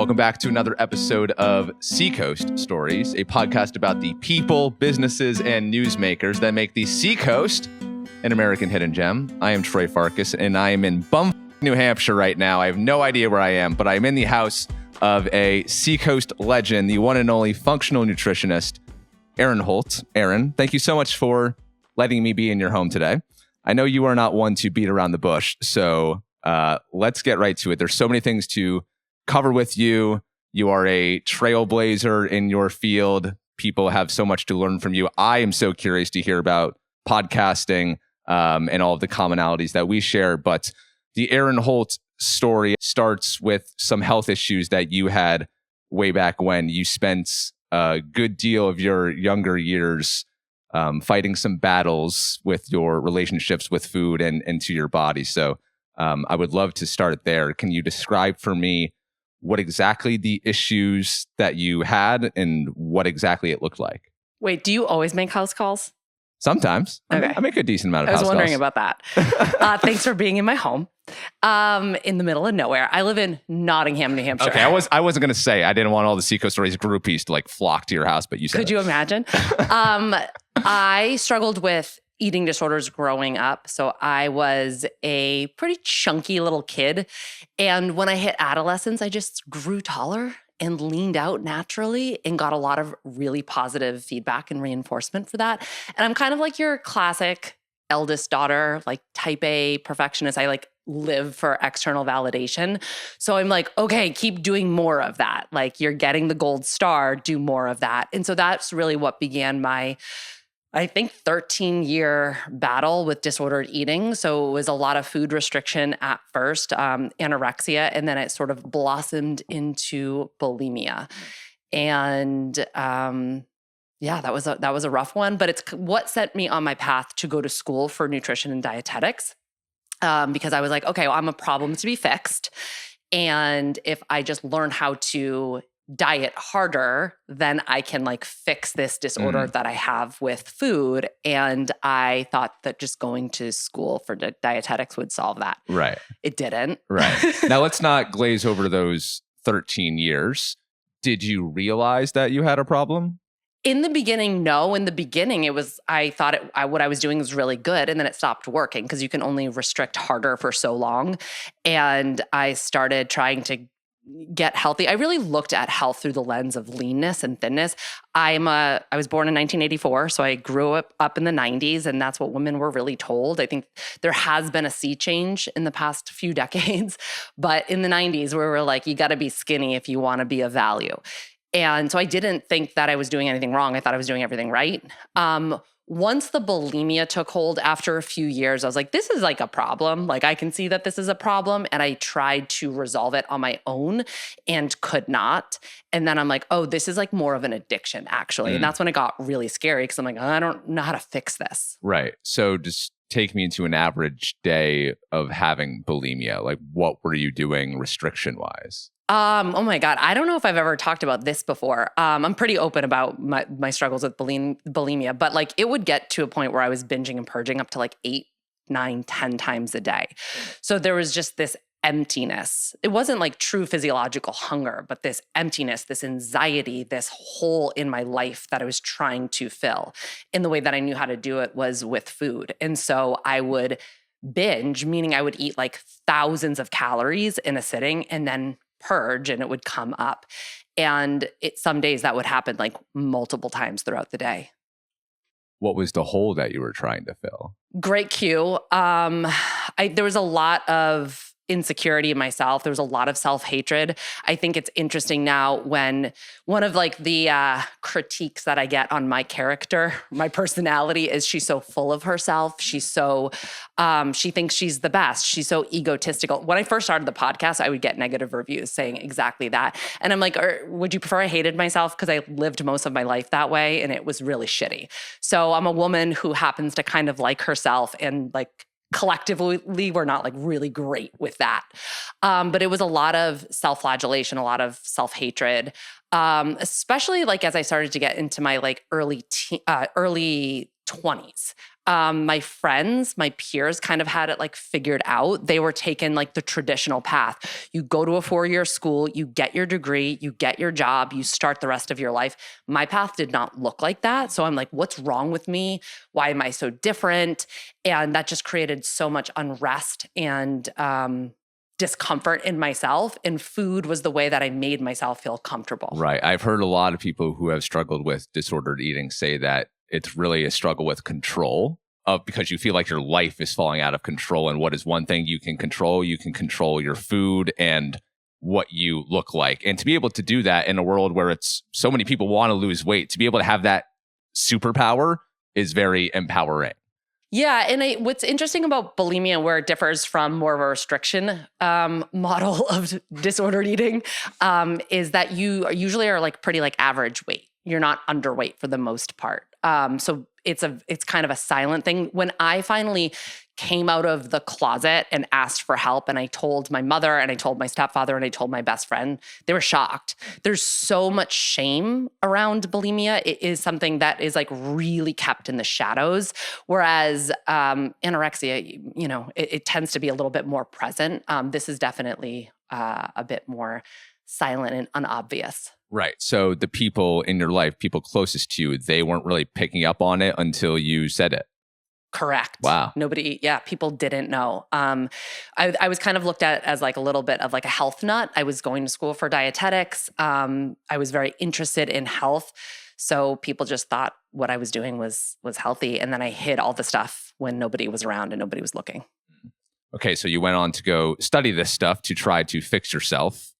Welcome back to another episode of Seacoast Stories, a podcast about the people, businesses, and newsmakers that make the Seacoast an American hidden gem. I am Troy Farkas, and I am in New Hampshire right now. I have no idea where I am, but I'm in the house of a Seacoast legend, the one and only functional nutritionist, Erin Holt. Erin, thank you so much for letting me be in your home today. I know you are not one to beat around the bush, so let's get right to it. There's so many things to cover with you. You are a trailblazer in your field. People have so much to learn from you. I am so curious to hear about podcasting and all of the commonalities that we share. But the Erin Holt story starts with some health issues that you had way back when. You spent a good deal of your younger years fighting some battles with your relationships with food and to your body. So I would love to start there. Can you describe for me what exactly the issues that you had and what exactly it looked like? Wait, do you always make house calls? Sometimes. Okay. I make a decent amount of house calls. I was wondering about that. Thanks for being in my home in the middle of nowhere. I live in Nottingham, New Hampshire. Okay, I wasn't going to say I didn't want all the Seacoast Stories groupies to like flock to your house, but you said Could you imagine? I struggled with eating disorders growing up. So I was a pretty chunky little kid. And when I hit adolescence, I just grew taller and leaned out naturally and got a lot of really positive feedback and reinforcement for that. And I'm kind of like your classic eldest daughter, like type A perfectionist. I like live for external validation. So I'm like, okay, keep doing more of that. Like you're getting the gold star, do more of that. And so that's really what began my, I think, 13-year battle with disordered eating. So it was a lot of food restriction at first, anorexia, and then it sort of blossomed into bulimia. And that was a rough one, but it's what set me on my path to go to school for nutrition and dietetics, because I was like, okay, well, I'm a problem to be fixed. And if I just learn how to diet harder, then I can like fix this disorder that I have with food. And I thought that just going to school for dietetics would solve that. Right. It didn't. Right. Now let's not glaze over those 13 years. Did you realize that you had a problem? In the beginning, no. In the beginning, it was, I thought what I was doing was really good. And then it stopped working because you can only restrict harder for so long. And I started trying to get healthy. I really looked at health through the lens of leanness and thinness. I was born in 1984, so I grew up in the 90s, and that's what women were really told. I think there has been a sea change in the past few decades, but in the 90s, we were like, you got to be skinny if you want to be of value. And so I didn't think that I was doing anything wrong. I thought I was doing everything right. Once the bulimia took hold after a few years, I was like, this is like a problem. Like I can see that this is a problem. And I tried to resolve it on my own and could not. And then I'm like, oh, this is like more of an addiction actually. And that's when it got really scary because I'm like, I don't know how to fix this. Right. So just take me into an average day of having bulimia. Like what were you doing restriction wise? Oh my God. I don't know if I've ever talked about this before. I'm pretty open about my struggles with bulimia, but like it would get to a point where I was binging and purging up to like 8, 9, 10 times a day. So there was just this emptiness. It wasn't like true physiological hunger, but this emptiness, this anxiety, this hole in my life that I was trying to fill. And the way that I knew how to do it was with food. And so I would binge, meaning I would eat like thousands of calories in a sitting and then purge and it would come up. And some days that would happen like multiple times throughout the day. What was the hole that you were trying to fill? Great cue. There was a lot of insecurity in myself. There was a lot of self-hatred. I think it's interesting now when one of like the critiques that I get on my character, my personality is she's so full of herself. She's so, she thinks she's the best. She's so egotistical. When I first started the podcast, I would get negative reviews saying exactly that. And I'm like, would you prefer I hated myself? Because I lived most of my life that way and it was really shitty. So I'm a woman who happens to kind of like herself and like collectively, we're not like really great with that. But it was a lot of self-flagellation, a lot of self-hatred, especially like as I started to get into my like early 20s. My friends, my peers kind of had it like figured out. They were taking like the traditional path. You go to a 4-year school, you get your degree, you get your job, you start the rest of your life. My path did not look like that. So I'm like, what's wrong with me? Why am I so different? And that just created so much unrest and discomfort in myself. And food was the way that I made myself feel comfortable. Right. I've heard a lot of people who have struggled with disordered eating say that it's really a struggle with control because you feel like your life is falling out of control. And what is one thing you can control? You can control your food and what you look like. And to be able to do that in a world where it's so many people want to lose weight, to be able to have that superpower is very empowering. Yeah. And what's interesting about bulimia, where it differs from more of a restriction model of disordered eating, is that you usually are like pretty like average weight. You're not underweight for the most part. So it's kind of a silent thing. When I finally came out of the closet and asked for help, and I told my mother and I told my stepfather and I told my best friend, they were shocked. There's so much shame around bulimia. It is something that is like really kept in the shadows. Whereas anorexia, you know, it tends to be a little bit more present. This is definitely a bit more silent and unobvious. Right. So the people in your life, people closest to you, they weren't really picking up on it until you said it. Correct. Wow. People didn't know. I was kind of looked at as like a little bit of like a health nut. I was going to school for dietetics. I was very interested in health. So people just thought what I was doing was healthy. And then I hid all the stuff when nobody was around and nobody was looking. Okay. So you went on to go study this stuff to try to fix yourself.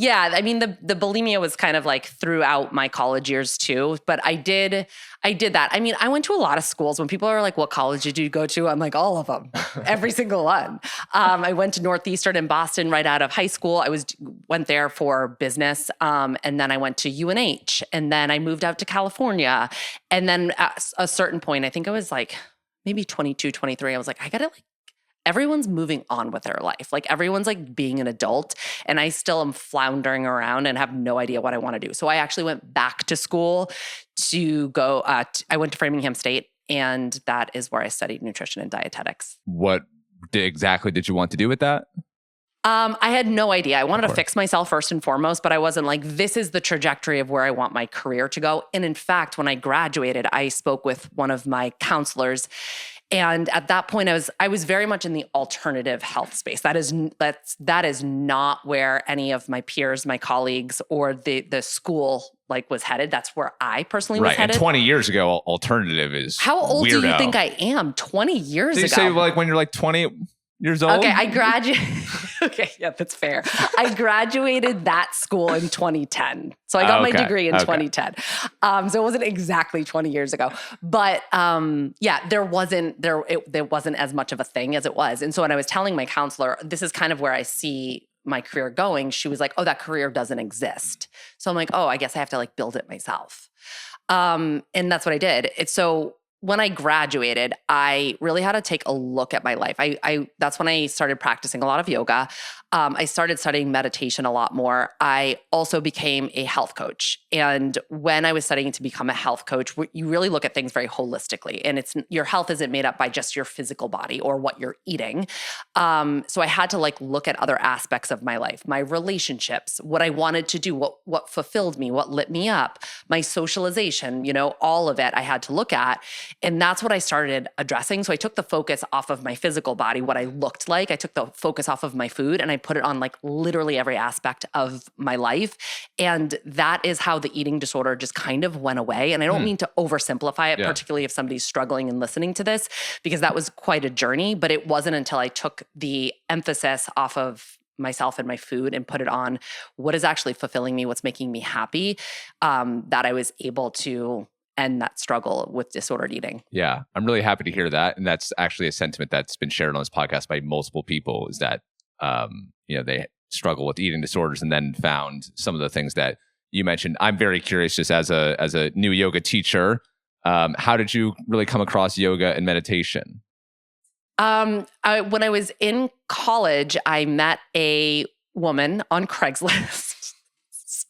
Yeah, I mean, the bulimia was kind of like throughout my college years too, but I did that. I mean, I went to a lot of schools. When people are like, what college did you go to? I'm like, all of them, every single one. I went to Northeastern in Boston right out of high school. Went there for business. And then I went to UNH, and then I moved out to California. And then at a certain point, I think I was like maybe 22, 23, I was like, I gotta like, everyone's moving on with their life. Like everyone's like being an adult, and I still am floundering around and have no idea what I want to do. So I actually went back to school to go, I went to Framingham State, and that is where I studied nutrition and dietetics. What exactly did you want to do with that? I had no idea. I wanted to fix myself first and foremost, but I wasn't like, this is the trajectory of where I want my career to go. And in fact, when I graduated, I spoke with one of my counselors. And at that point, I was very much in the alternative health space. That is not where any of my peers, my colleagues, or the school like was headed. That's where I personally was headed. And 20 years ago, alternative is how old weirdo. do you think I am? 20 years ago. Did you say like when you're like 20 years old? Okay, I graduated. Okay, yeah, that's fair. I graduated that school in 2010. So I got my degree in 2010. So it wasn't exactly 20 years ago. But there wasn't as much of a thing as it was. And so when I was telling my counselor, this is kind of where I see my career going, she was like, oh, that career doesn't exist. So I'm like, oh, I guess I have to like build it myself. And that's what I did. So when I graduated, I really had to take a look at my life. That's when I started practicing a lot of yoga. I started studying meditation a lot more. I also became a health coach. And when I was studying to become a health coach, you really look at things very holistically. And your health isn't made up by just your physical body or what you're eating. So I had to like look at other aspects of my life, my relationships, what I wanted to do, what fulfilled me, what lit me up, my socialization, all of it I had to look at. And that's what I started addressing. So I took the focus off of my physical body, what I looked like. I took the focus off of my food, and I put it on like literally every aspect of my life. And that is how the eating disorder just kind of went away. And I don't mean to oversimplify it, particularly if somebody's struggling and listening to this, because that was quite a journey. But it wasn't until I took the emphasis off of myself and my food and put it on what is actually fulfilling me, what's making me happy, that I was able to end that struggle with disordered eating. Yeah, I'm really happy to hear that. And that's actually a sentiment that's been shared on this podcast by multiple people, is that they struggle with eating disorders and then found some of the things that you mentioned. I'm very curious, just as a new yoga teacher, how did you really come across yoga and meditation? When I was in college, I met a woman on Craigslist.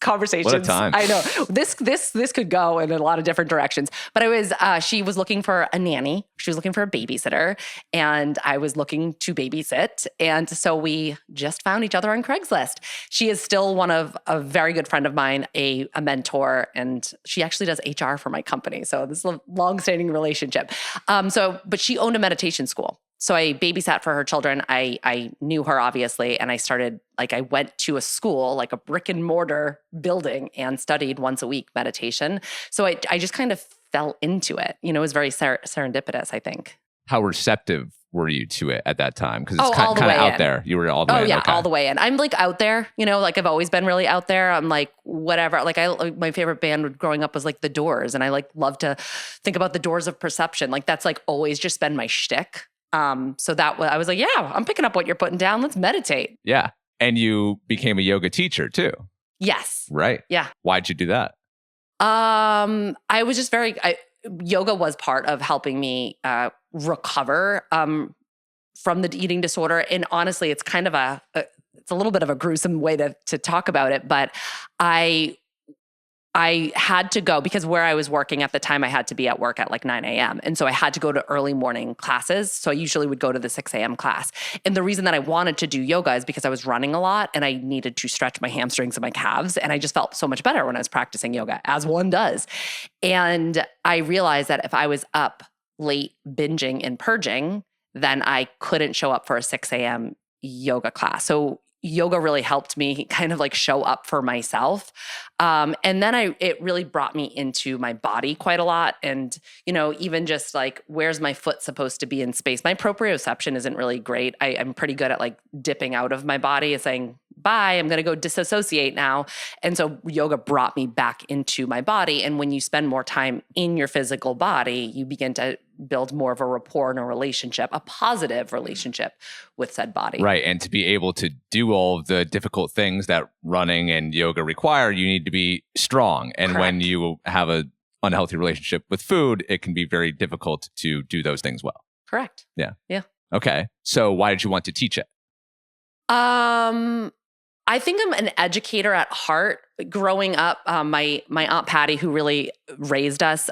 conversations. What a time. I know this could go in a lot of different directions, but she was looking for a nanny. She was looking for a babysitter, and I was looking to babysit. And so we just found each other on Craigslist. She is still one of a very good friend of mine, a mentor, and she actually does HR for my company. So this is a long-standing relationship. But she owned a meditation school. So I babysat for her children. I knew her obviously, and I went to a school, like a brick and mortar building, and studied once a week meditation. So I just kind of fell into it. It was very serendipitous, I think. How receptive were you to it at that time? Because it's all the kind of way out in. there. You were all the way in. Oh yeah, Okay. all the way in. I'm like out there, like I've always been really out there. I'm like, whatever. Like my favorite band growing up was like The Doors, and I like love to think about the doors of perception. Like that's like always just been my shtick. So I was like, yeah, I'm picking up what you're putting down. Let's meditate. Yeah. And you became a yoga teacher too. Yes. Right. Yeah. Why'd you do that? I was just yoga was part of helping me recover from the eating disorder. And honestly, it's kind of it's a little bit of a gruesome way to talk about it, but I had to go because where I was working at the time, I had to be at work at like 9 a.m. And so I had to go to early morning classes. So I usually would go to the 6 a.m. class. And the reason that I wanted to do yoga is because I was running a lot and I needed to stretch my hamstrings and my calves. And I just felt so much better when I was practicing yoga, as one does. And I realized that if I was up late binging and purging, then I couldn't show up for a 6 a.m. yoga class. So yoga really helped me kind of like show up for myself. And then it really brought me into my body quite a lot. And, even just like, where's my foot supposed to be in space? My proprioception isn't really great. I'm pretty good at like dipping out of my body and saying, bye, I'm going to go disassociate now. And so yoga brought me back into my body. And when you spend more time in your physical body, you begin to build more of a rapport and a relationship, a positive relationship with said body. Right. And to be able to do all of the difficult things that running and yoga require, you need to be strong. And Correct. When you have an unhealthy relationship with food, it can be very difficult to do those things well. Correct. Yeah. Yeah. Okay. So why did you want to teach it? I think I'm an educator at heart. Growing up, my Aunt Patty, who really raised us,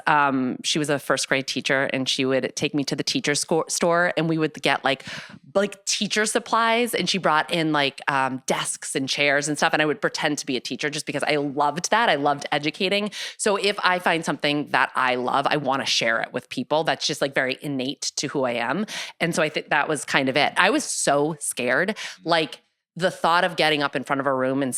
she was a first grade teacher, and she would take me to the teacher store, and we would get like teacher supplies, and she brought in like desks and chairs and stuff, and I would pretend to be a teacher just because I loved that. I loved educating. So if I find something that I love, I want to share it with people. That's just like very innate to who I am. And so I think that was kind of it. I was so scared. Like, the thought of getting up in front of a room and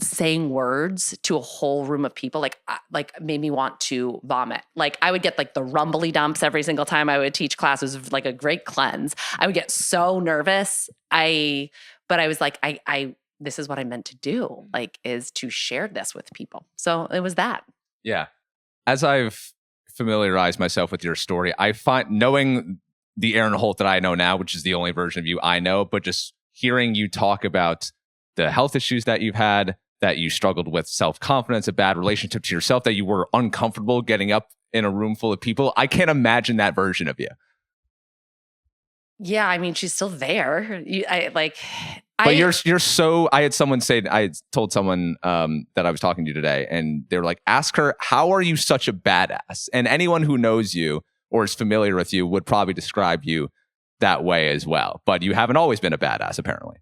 saying words to a whole room of people, like made me want to vomit. Like I would get like the rumbly dumps every single time I would teach class. It was like a great cleanse. I would get so nervous. But I was like, this is what I meant to do, like, is to share this with people. So it was that. Yeah. As I've familiarized myself with your story, I find knowing the Erin Holt that I know now, which is the only version of you I know, but just hearing you talk about the health issues that you've had, that you struggled with self-confidence, a bad relationship to yourself, that you were uncomfortable getting up in a room full of people. I can't imagine that version of you. Yeah, I mean, she's still there. You're so. I had told someone that I was talking to today, and they were like, "Ask her, how are you such a badass?" And anyone who knows you or is familiar with you would probably describe you that way as well. But you haven't always been a badass, apparently.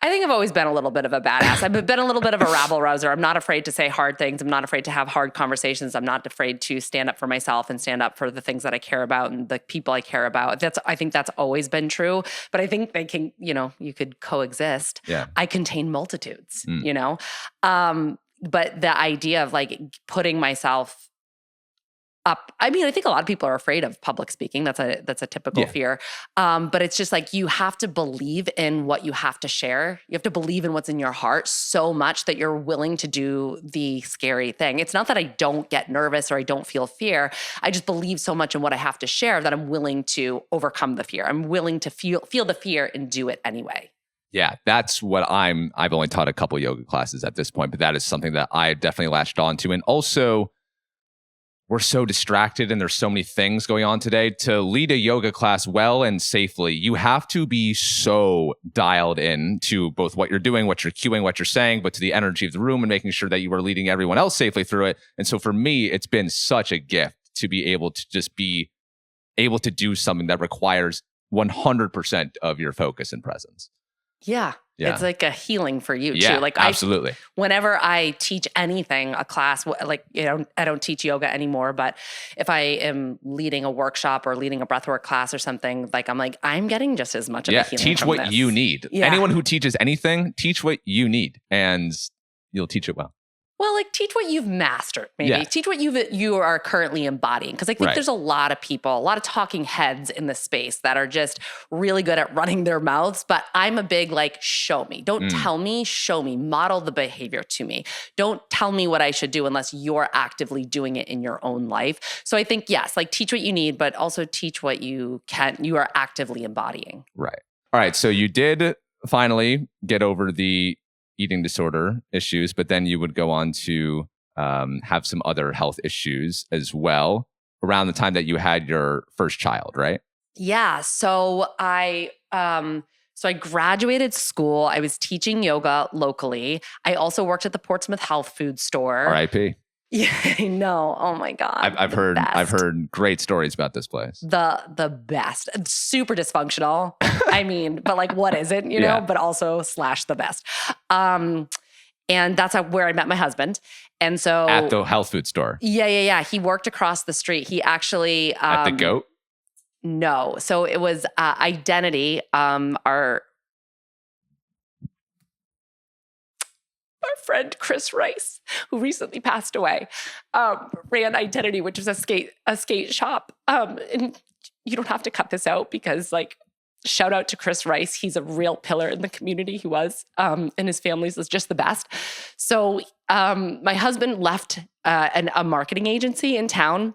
I think I've always been a little bit of a badass. I've been a little bit of a rabble rouser. I'm not afraid to say hard things. I'm not afraid to have hard conversations. I'm not afraid to stand up for myself and stand up for the things that I care about and the people I care about. I think that's always been true. But I think they can, you could coexist. Yeah. I contain multitudes, but the idea of like putting myself up. I mean, I think a lot of people are afraid of public speaking. That's a typical fear. But it's just like, you have to believe in what you have to share. You have to believe in what's in your heart so much that you're willing to do the scary thing. It's not that I don't get nervous or I don't feel fear. I just believe so much in what I have to share that I'm willing to overcome the fear. I'm willing to feel the fear and do it anyway. Yeah, that's what I've only taught a couple yoga classes at this point, but that is something that I definitely latched on to. And also, we're so distracted and there's so many things going on today. To lead a yoga class well and safely, you have to be so dialed in to both what you're doing, what you're cueing, what you're saying, but to the energy of the room and making sure that you are leading everyone else safely through it. And so for me, it's been such a gift to be able to just be able to do something that requires 100% of your focus and presence. Yeah. It's like a healing for you too. Like absolutely. Whenever I teach anything, a class, like, I don't teach yoga anymore, but if I am leading a workshop or leading a breathwork class or something, like I'm getting just as much of a healing teach from what this. you need. Yeah. Anyone who teaches anything, teach what you need and you'll teach it well. Well, like teach what you've mastered, maybe. Yeah. Teach what you are currently embodying. Because I think Right. there's a lot of people, a lot of talking heads in the space that are just really good at running their mouths. But I'm a big show me. Don't tell me, show me. Model the behavior to me. Don't tell me what I should do unless you're actively doing it in your own life. So I think, yes, teach what you need, but also teach what you are actively embodying. Right. All right. So you did finally get over the eating disorder issues, but then you would go on to have some other health issues as well around the time that you had your first child, right? Yeah. So I graduated school. I was teaching yoga locally. I also worked at the Portsmouth Health Food Store. R.I.P. Yeah, I know. Oh my God. I've heard great stories about this place. The best. Super dysfunctional. I mean, but what is it, you know? But also / the best. And that's where I met my husband. And so at the health food store. Yeah. He worked across the street. He actually at the Goat? No. So it was Identity, our friend Chris Rice, who recently passed away, ran Identity, which was a skate shop. And you don't have to cut this out because shout out to Chris Rice. He's a real pillar in the community. He was, and his family's was just the best. So my husband left a marketing agency in town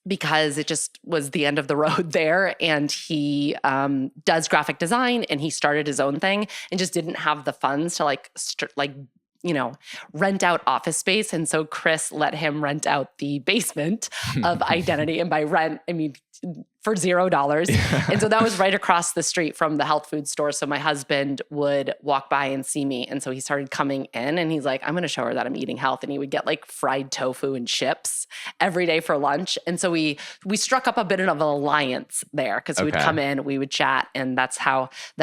because it just was the end of the road there. And he does graphic design and he started his own thing and just didn't have the funds to rent out office space. And so Chris let him rent out the basement of Identity. And by rent, I mean, for $0. And so that was right across the street from the health food store. So my husband would walk by and see me. And so he started coming in and he's like, I'm going to show her that I'm eating health. And he would get fried tofu and chips every day for lunch. And so we struck up a bit of an alliance there because he would come in, we would chat. And that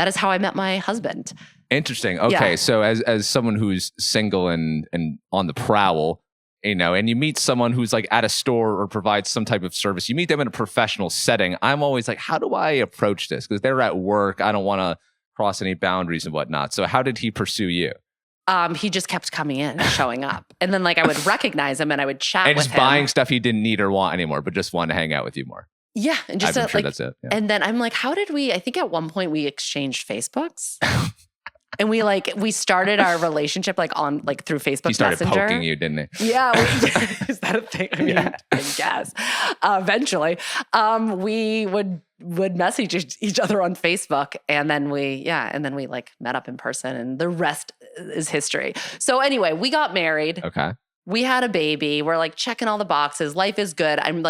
is how I met my husband. Interesting. Okay. Yeah. So as someone who's single and on the prowl, and you meet someone who's at a store or provides some type of service, you meet them in a professional setting. I'm always how do I approach this? Because they're at work. I don't want to cross any boundaries and whatnot. So how did he pursue you? He just kept coming in and showing up. And then I would recognize him and I would chat with him. And just buying stuff he didn't need or want anymore, but just wanted to hang out with you more. Yeah. And just I'm sure that's it. Yeah. And then I'm how did I think at one point we exchanged Facebooks. And we started our relationship on through Facebook Messenger. He started poking you, didn't he? Yeah. Is that a thing? I mean, I guess. Eventually, we would message each other on Facebook, and then we met up in person, and the rest is history. So anyway, we got married. Okay. We had a baby. We're checking all the boxes. Life is good. I'm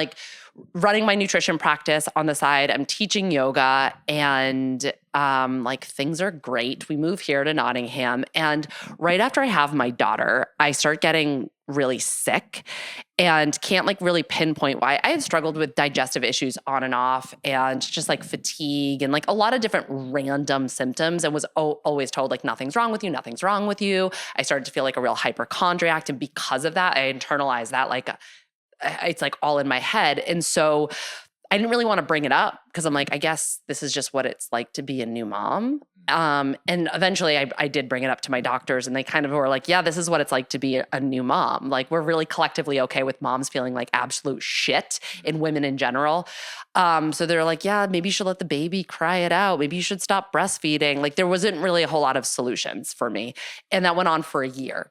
running my nutrition practice on the side. I'm teaching yoga and things are great. We move here to Nottingham. And right after I have my daughter, I start getting really sick and can't really pinpoint why. I had struggled with digestive issues on and off and just fatigue and a lot of different random symptoms and was always told nothing's wrong with you, nothing's wrong with you. I started to feel like a real hypochondriac. And because of that, I internalized that it's all in my head. And so I didn't really want to bring it up because I'm I guess this is just what it's like to be a new mom. And eventually I did bring it up to my doctors and they kind of were yeah, this is what it's like to be a new mom. We're really collectively okay with moms feeling absolute shit in women in general. So they're yeah, maybe you should let the baby cry it out. Maybe you should stop breastfeeding. There wasn't really a whole lot of solutions for me. And that went on for a year.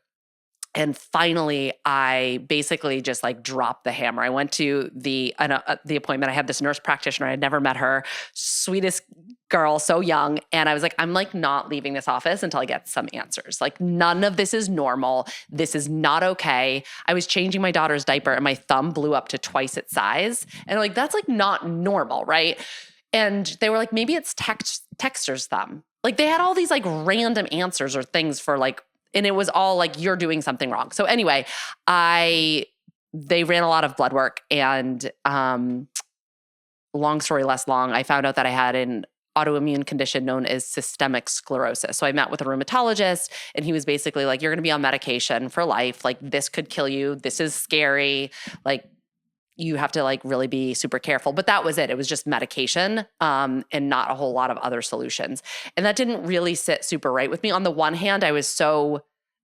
And finally, I basically just like dropped the hammer. I went to the appointment. I had this nurse practitioner. I had never met her, sweetest girl, so young. And I was like, I'm like not leaving this office until I get some answers. Like none of this is normal. This is not okay. I was changing my daughter's diaper and my thumb blew up to twice its size. And like, that's like not normal, right? And they were like, maybe it's texter's thumb. Like they had all these like random answers or things for like, and it was all like, you're doing something wrong. So anyway, they ran a lot of blood work and long story less long, I found out that I had an autoimmune condition known as systemic sclerosis. So I met with a rheumatologist and he was basically like, you're going to be on medication for life. Like this could kill you. This is scary. Like you have to like really be super careful. But that was it. It was just medication and not a whole lot of other solutions. And that didn't really sit super right with me. On the one hand, I was so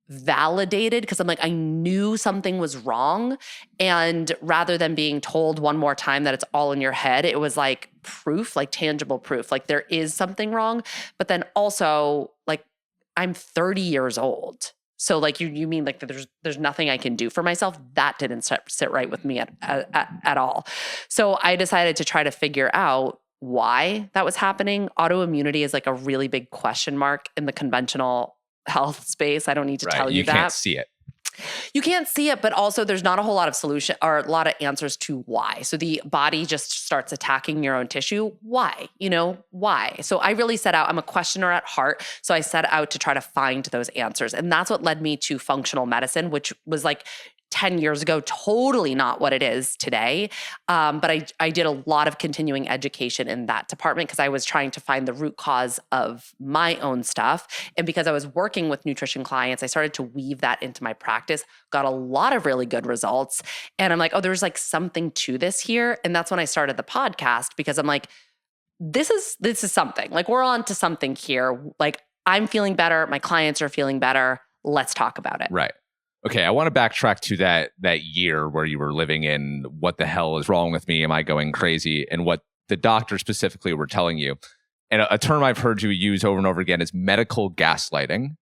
validated because I'm like, I knew something was wrong. And rather than being told one more time that it's all in your head, it was like proof, like tangible proof, like there is something wrong. But then also like I'm 30 years old. So like you mean like there's nothing I can do for myself? That didn't sit right with me at all. So I decided to try to figure out why that was happening. Autoimmunity is like a really big question mark in the conventional health space. I don't need to tell you that. You can't see it. You can't see it, but also there's not a whole lot of solution or a lot of answers to why. So the body just starts attacking your own tissue. Why? Why? So I really set out, I'm a questioner at heart. So I set out to try to find those answers. And that's what led me to functional medicine, which was like 10 years ago, totally not what it is today. But I did a lot of continuing education in that department because I was trying to find the root cause of my own stuff. And because I was working with nutrition clients, I started to weave that into my practice, got a lot of really good results. And I'm like, oh, there's like something to this here. And that's when I started the podcast because I'm like, this is something. Like we're on to something here. Like I'm feeling better. My clients are feeling better. Let's talk about it. Right. Okay, I want to backtrack to that year where you were living in what the hell is wrong with me? Am I going crazy? And what the doctor specifically were telling you. And a term I've heard you use over and over again is medical gaslighting.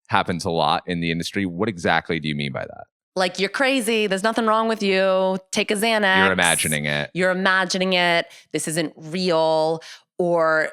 Happens a lot in the industry. What exactly do you mean by that? Like, you're crazy. There's nothing wrong with you. Take a Xanax. You're imagining it. You're imagining it. This isn't real. Or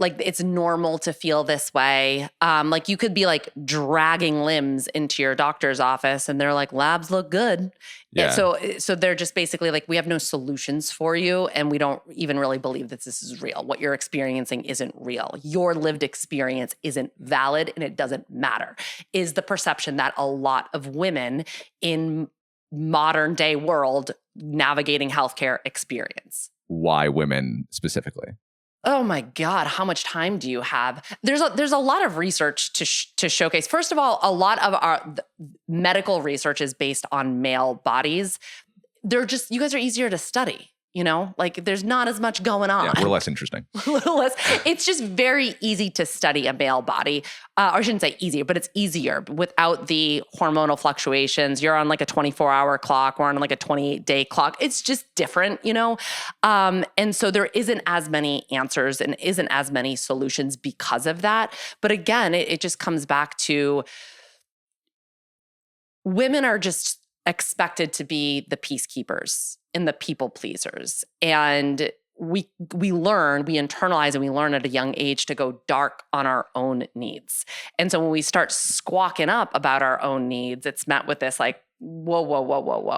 like it's normal to feel this way. Like you could be like dragging limbs into your doctor's office and they're like, labs look good. Yeah. So they're just basically like, we have no solutions for you. And we don't even really believe that this is real. What you're experiencing isn't real. Your lived experience isn't valid and it doesn't matter, is the perception that a lot of women in modern day world navigating healthcare experience. Why women specifically? Oh my God, how much time do you have? There's a lot of research to showcase. First of all, a lot of our medical research is based on male bodies. You guys are easier to study, like there's not as much going on. Yeah, we're less interesting. A little less. It's just very easy to study a male body. Or I shouldn't say easier, but it's easier without the hormonal fluctuations. You're on like a 24-hour clock. We're on like a 28-day clock. It's just different, And so there isn't as many answers and isn't as many solutions because of that. But again, it just comes back to women are just expected to be the peacekeepers and the people pleasers. And we internalize and we learn at a young age to go dark on our own needs. And so when we start squawking up about our own needs, it's met with this like, whoa,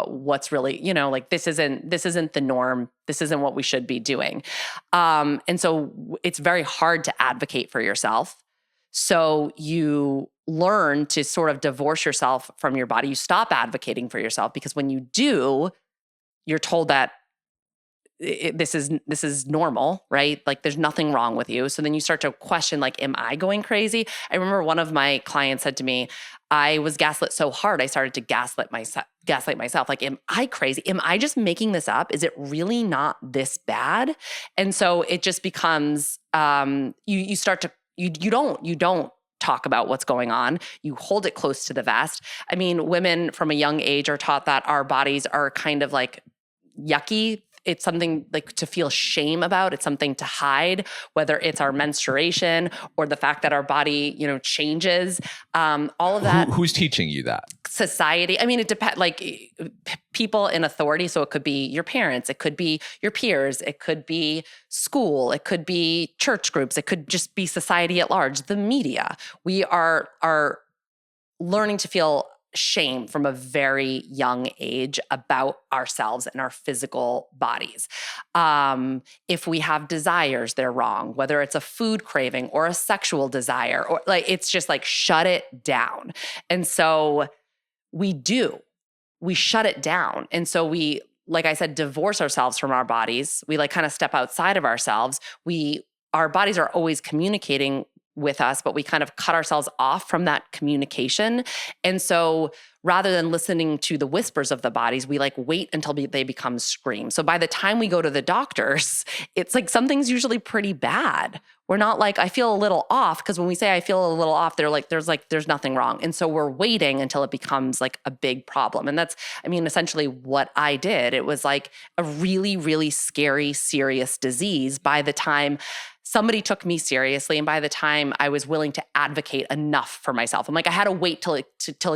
what's really, like this isn't the norm. This isn't what we should be doing. And so it's very hard to advocate for yourself. So you learn to sort of divorce yourself from your body. You stop advocating for yourself because when you do, you're told that this is normal, right? Like there's nothing wrong with you. So then you start to question, like, am I going crazy? I remember one of my clients said to me, I was gaslit so hard, I started to gaslight myself. Like, am I crazy? Am I just making this up? Is it really not this bad? And so it just becomes, you don't talk about what's going on. You hold it close to the vest. I mean, women from a young age are taught that our bodies are kind of like yucky, it's something like to feel shame about. It's something to hide, whether it's our menstruation or the fact that our body, changes. All of that. Who's teaching you that? Society. I mean, it depends, like people in authority. So it could be your parents, it could be your peers, it could be school, it could be church groups, it could just be society at large, the media. We are learning to feel shame from a very young age about ourselves and our physical bodies. If we have desires, they're wrong, whether it's a food craving or a sexual desire, or like, it's just like, shut it down. And so we shut it down. And so we, like I said, divorce ourselves from our bodies. We like kind of step outside of ourselves. Our bodies are always communicating with us, but we kind of cut ourselves off from that communication. And so rather than listening to the whispers of the bodies, we like wait until they become screams. So by the time we go to the doctors, it's like something's usually pretty bad. We're not like, I feel a little off, because when we say I feel a little off, they're like, there's nothing wrong. And so we're waiting until it becomes like a big problem. And that's, essentially what I did. It was like a really, really scary, serious disease by the time somebody took me seriously. And by the time I was willing to advocate enough for myself, I'm like, I had to wait till it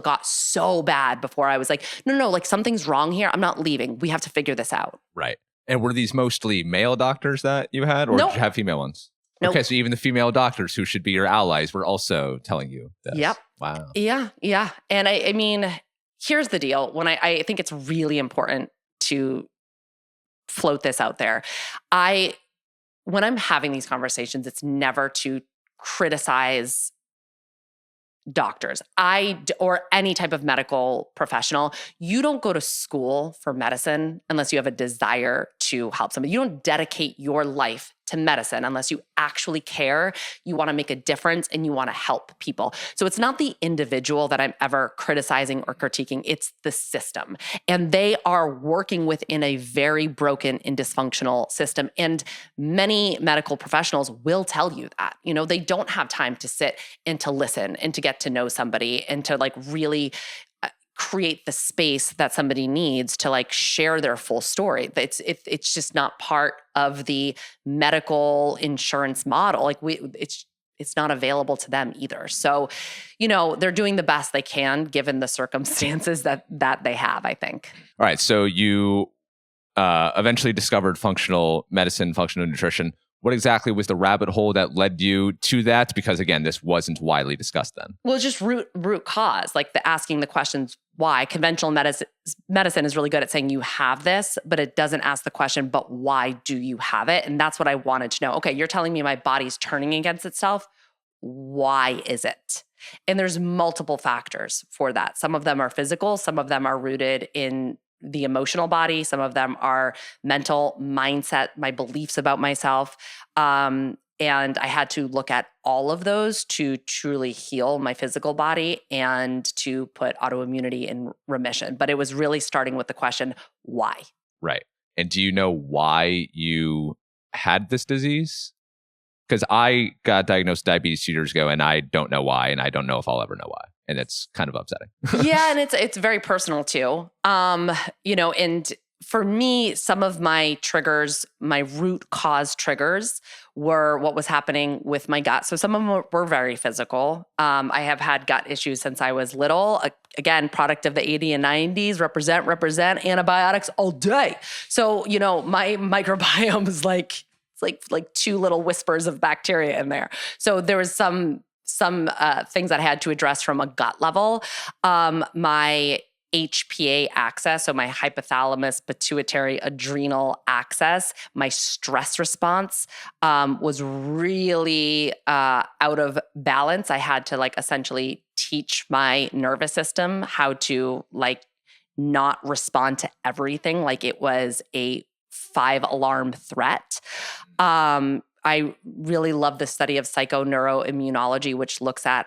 got so bad before I was like, no, like something's wrong here. I'm not leaving. We have to figure this out. Right. And were these mostly male doctors that you had, or Nope. did you have female ones? Nope. Okay, so even the female doctors who should be your allies were also telling you this. Yep. Wow. Yeah. And I mean, here's the deal. When I think it's really important to float this out there. When I'm having these conversations, it's never to criticize doctors or any type of medical professional. You don't go to school for medicine unless you have a desire to help somebody. You don't dedicate your life to medicine unless you actually care, you want to make a difference, and you want to help people. So it's not the individual that I'm ever criticizing or critiquing, it's the system. And they are working within a very broken and dysfunctional system. And many medical professionals will tell you that. They don't have time to sit and to listen and to get to know somebody and to like really create the space that somebody needs to like share their full story. It's just not part of the medical insurance model. Like it's not available to them either. So, they're doing the best they can given the circumstances that they have, I think. All right. So you eventually discovered functional medicine, functional nutrition. What exactly was the rabbit hole that led you to that? Because again, this wasn't widely discussed then. Well, it's just root cause, like asking the questions why. Conventional medicine is really good at saying you have this, but it doesn't ask the question, but why do you have it? And that's what I wanted to know. Okay, you're telling me my body's turning against itself. Why is it? And there's multiple factors for that. Some of them are physical. Some of them are rooted in the emotional body. Some of them are mental mindset, my beliefs about myself. And I had to look at all of those to truly heal my physical body and to put autoimmunity in remission. But it was really starting with the question, why? Right. And do you know why you had this disease? Because I got diagnosed with diabetes 2 years ago, and I don't know why, and I don't know if I'll ever know why. And it's kind of upsetting. Yeah, and it's very personal too. And for me, some of my triggers, my root cause triggers, were what was happening with my gut. So some of them were very physical. I have had gut issues since I was little. Again, product of the 80s and 90s, represent antibiotics all day. So, my microbiome is like two little whispers of bacteria in there. So there was some things that I had to address from a gut level. My HPA axis, so my hypothalamus, pituitary, adrenal axis, my stress response was really out of balance. I had to essentially teach my nervous system how to not respond to everything like it was a 5-alarm threat. I really love the study of psychoneuroimmunology, which looks at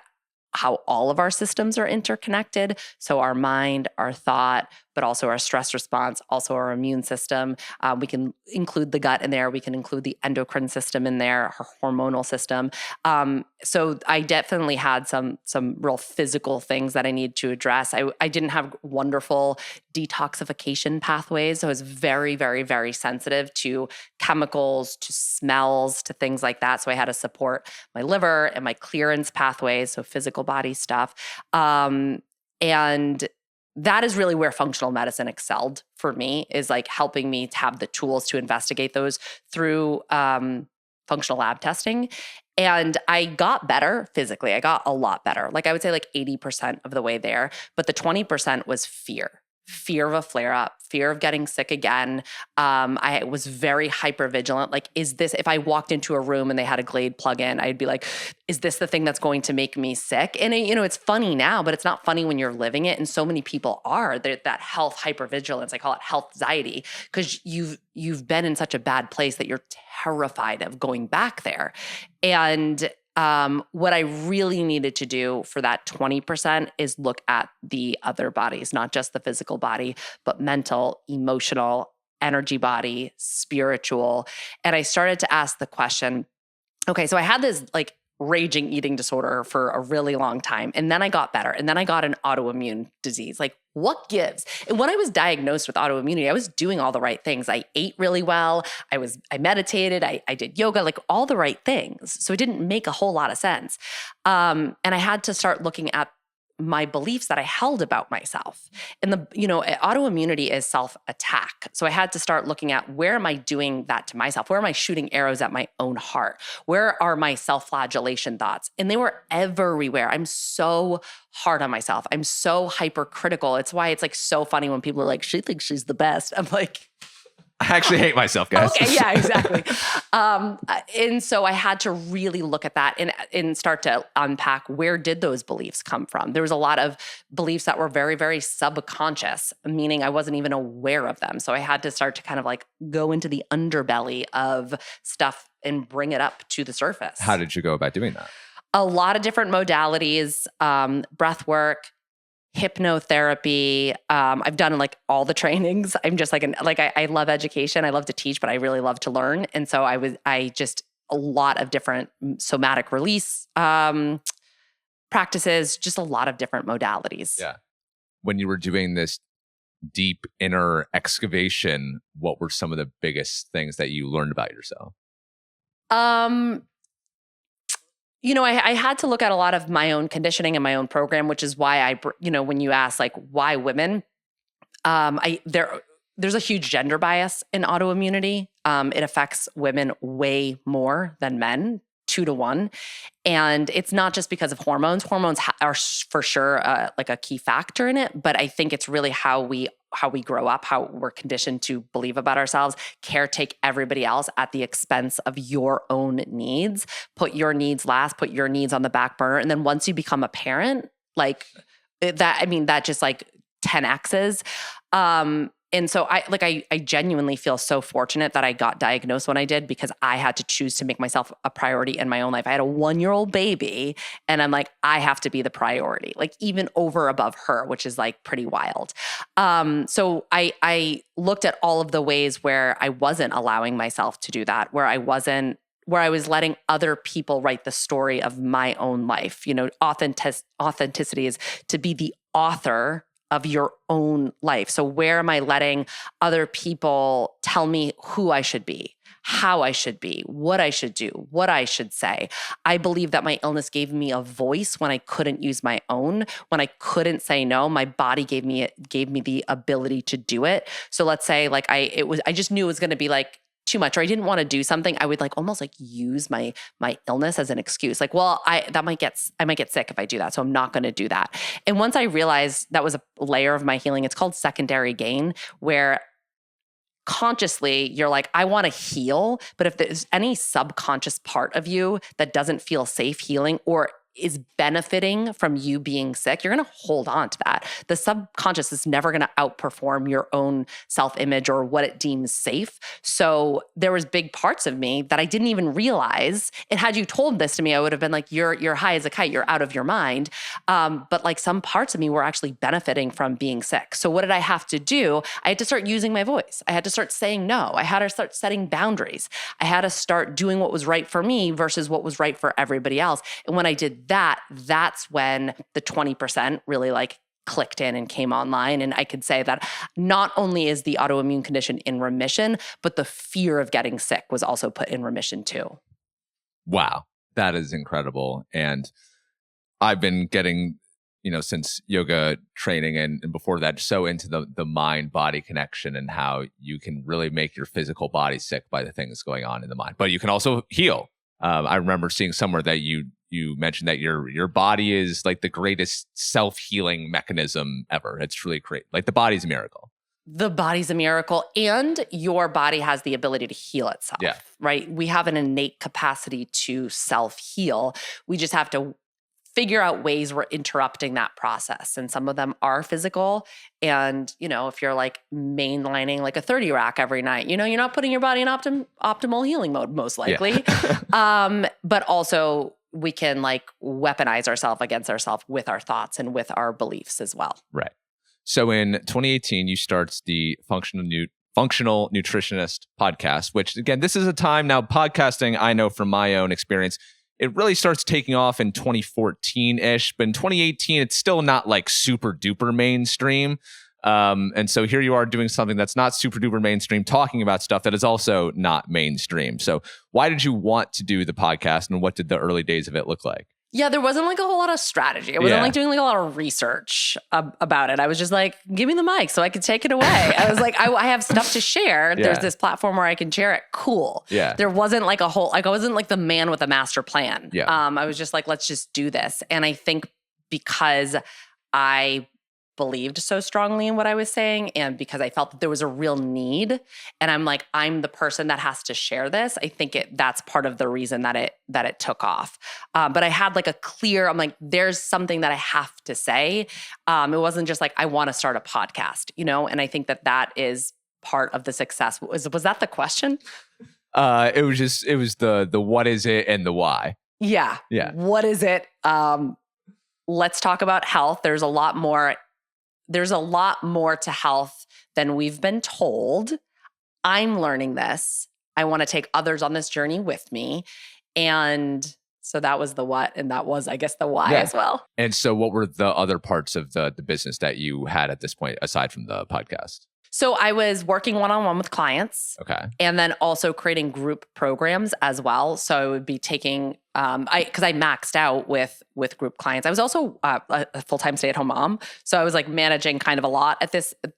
how all of our systems are interconnected. So our mind, our thought, but also our stress response, also our immune system. We can include the gut in there. We can include the endocrine system in there, our hormonal system. So I definitely had some real physical things that I need to address. I didn't have wonderful detoxification pathways. So I was very, very, very sensitive to chemicals, to smells, to things like that. So I had to support my liver and my clearance pathways, so physical body stuff. And that is really where functional medicine excelled for me, is like helping me to have the tools to investigate those through functional lab testing. And I got better physically. I got a lot better. Like I would say like 80% of the way there. But the 20% was fear of a flare up, fear of getting sick again. I was very hyper vigilant. Like, if I walked into a room and they had a Glade plug-in, I'd be like, is this the thing that's going to make me sick? And it's funny now, but it's not funny when you're living it. And so many people are. That health hypervigilance, I call it health anxiety, because you've been in such a bad place that you're terrified of going back there. And what I really needed to do for that 20% is look at the other bodies, not just the physical body, but mental, emotional, energy body, spiritual. And I started to ask the question, okay, so I had this like raging eating disorder for a really long time. And then I got better. And then I got an autoimmune disease. Like, what gives? And when I was diagnosed with autoimmunity, I was doing all the right things. I ate really well. I meditated. I did yoga, like all the right things. So it didn't make a whole lot of sense. And I had to start looking at my beliefs that I held about myself. And autoimmunity is self-attack. So I had to start looking at, where am I doing that to myself? Where am I shooting arrows at my own heart? Where are my self-flagellation thoughts? And they were everywhere. I'm so hard on myself. I'm so hypercritical. It's why it's like so funny when people are like, she thinks she's the best. I'm like, I actually hate myself, guys. Okay, yeah, exactly. And so I had to really look at that and start to unpack, where did those beliefs come from? There was a lot of beliefs that were very, very subconscious, meaning I wasn't even aware of them. So I had to start to kind of like go into the underbelly of stuff and bring it up to the surface. How did you go about doing that? A lot of different modalities, breath work, hypnotherapy. I've done like all the trainings. I'm just I love education. I love to teach, but I really love to learn. And so a lot of different somatic release practices, just a lot of different modalities. Yeah. When you were doing this deep inner excavation, what were some of the biggest things that you learned about yourself? I had to look at a lot of my own conditioning and my own program, which is why when you ask like, why women, there's a huge gender bias in autoimmunity. It affects women way more than men, 2 to 1. And it's not just because of hormones. Hormones are for sure like a key factor in it, but I think it's really how we grow up, how we're conditioned to believe about ourselves, caretake everybody else at the expense of your own needs, put your needs last, put your needs on the back burner. And then once you become a parent, like that just like 10X's. And so I genuinely feel so fortunate that I got diagnosed when I did, because I had to choose to make myself a priority in my own life. I had a 1-year-old baby and I'm like, I have to be the priority, like even over above her, which is like pretty wild. So I looked at all of the ways where I wasn't allowing myself to do that, where I was letting other people write the story of my own life. Authenticity is to be the author of your own life. So where am I letting other people tell me who I should be, how I should be, what I should do, what I should say? I believe that my illness gave me a voice when I couldn't use my own, when I couldn't say no. My body gave me the ability to do it. So let's say like I just knew it was going to be like too much, or I didn't want to do something, I would like almost like use my illness as an excuse. Like, well, I might get sick if I do that, so I'm not going to do that. And once I realized that was a layer of my healing, it's called secondary gain, where consciously you're like, I want to heal, but if there's any subconscious part of you that doesn't feel safe healing, or is benefiting from you being sick, you're going to hold on to that. The subconscious is never going to outperform your own self-image or what it deems safe. So there was big parts of me that I didn't even realize. And had you told this to me, I would have been like, you're high as a kite, you're out of your mind. But like some parts of me were actually benefiting from being sick. So what did I have to do? I had to start using my voice. I had to start saying no. I had to start setting boundaries. I had to start doing what was right for me versus what was right for everybody else. And when I did that, that's when the 20% really like clicked in and came online. And I could say that not only is the autoimmune condition in remission, but the fear of getting sick was also put in remission too. Wow, that is incredible. And I've been getting, since yoga training and before that, so into the mind-body connection and how you can really make your physical body sick by the things going on in the mind. But you can also heal. I remember seeing somewhere that you mentioned that your body is like the greatest self-healing mechanism ever. It's really great. Like the body's a miracle. The body's a miracle, and your body has the ability to heal itself, right? We have an innate capacity to self-heal. We just have to figure out ways we're interrupting that process. And some of them are physical. And, if you're like mainlining like a 30 rack every night, you're not putting your body in optimal healing mode, most likely. Yeah. But also we can like weaponize ourselves against ourselves with our thoughts and with our beliefs as well. Right. So in 2018, you start the Functional Nutritionist podcast, which again, this is a time now podcasting, I know from my own experience, it really starts taking off in 2014-ish, but in 2018, it's still not like super duper mainstream. And so here you are doing something that's not super duper mainstream, talking about stuff that is also not mainstream. So why did you want to do the podcast, and what did the early days of it look like? Yeah, there wasn't like a whole lot of strategy. I wasn't like doing like a lot of research about it. I was just like, give me the mic so I could take it away. I was like, I have stuff to share. Yeah. There's this platform where I can share it. Cool. Yeah. There wasn't like a whole, like I wasn't like the man with a master plan. Yeah. I was just like, let's just do this. And I think because I believed so strongly in what I was saying, and because I felt that there was a real need, and I'm the person that has to share this. I think that's part of the reason that it took off. But I had like a clear, I'm like, there's something that I have to say. It wasn't just like, I want to start a podcast, and I think that is part of the success. Was that the question? It was the what is it and the why. Yeah. Yeah. What is it? Let's talk about health. There's a lot more to health than we've been told. I'm learning this. I want to take others on this journey with me. And so that was the what, and that was, I guess, the why as well. And so what were the other parts of the business that you had at this point, aside from the podcast? So I was working one-on-one with clients. Okay. And then also creating group programs as well. So I would be taking, because I maxed out with group clients. I was also a full-time stay-at-home mom. So I was like managing kind of a lot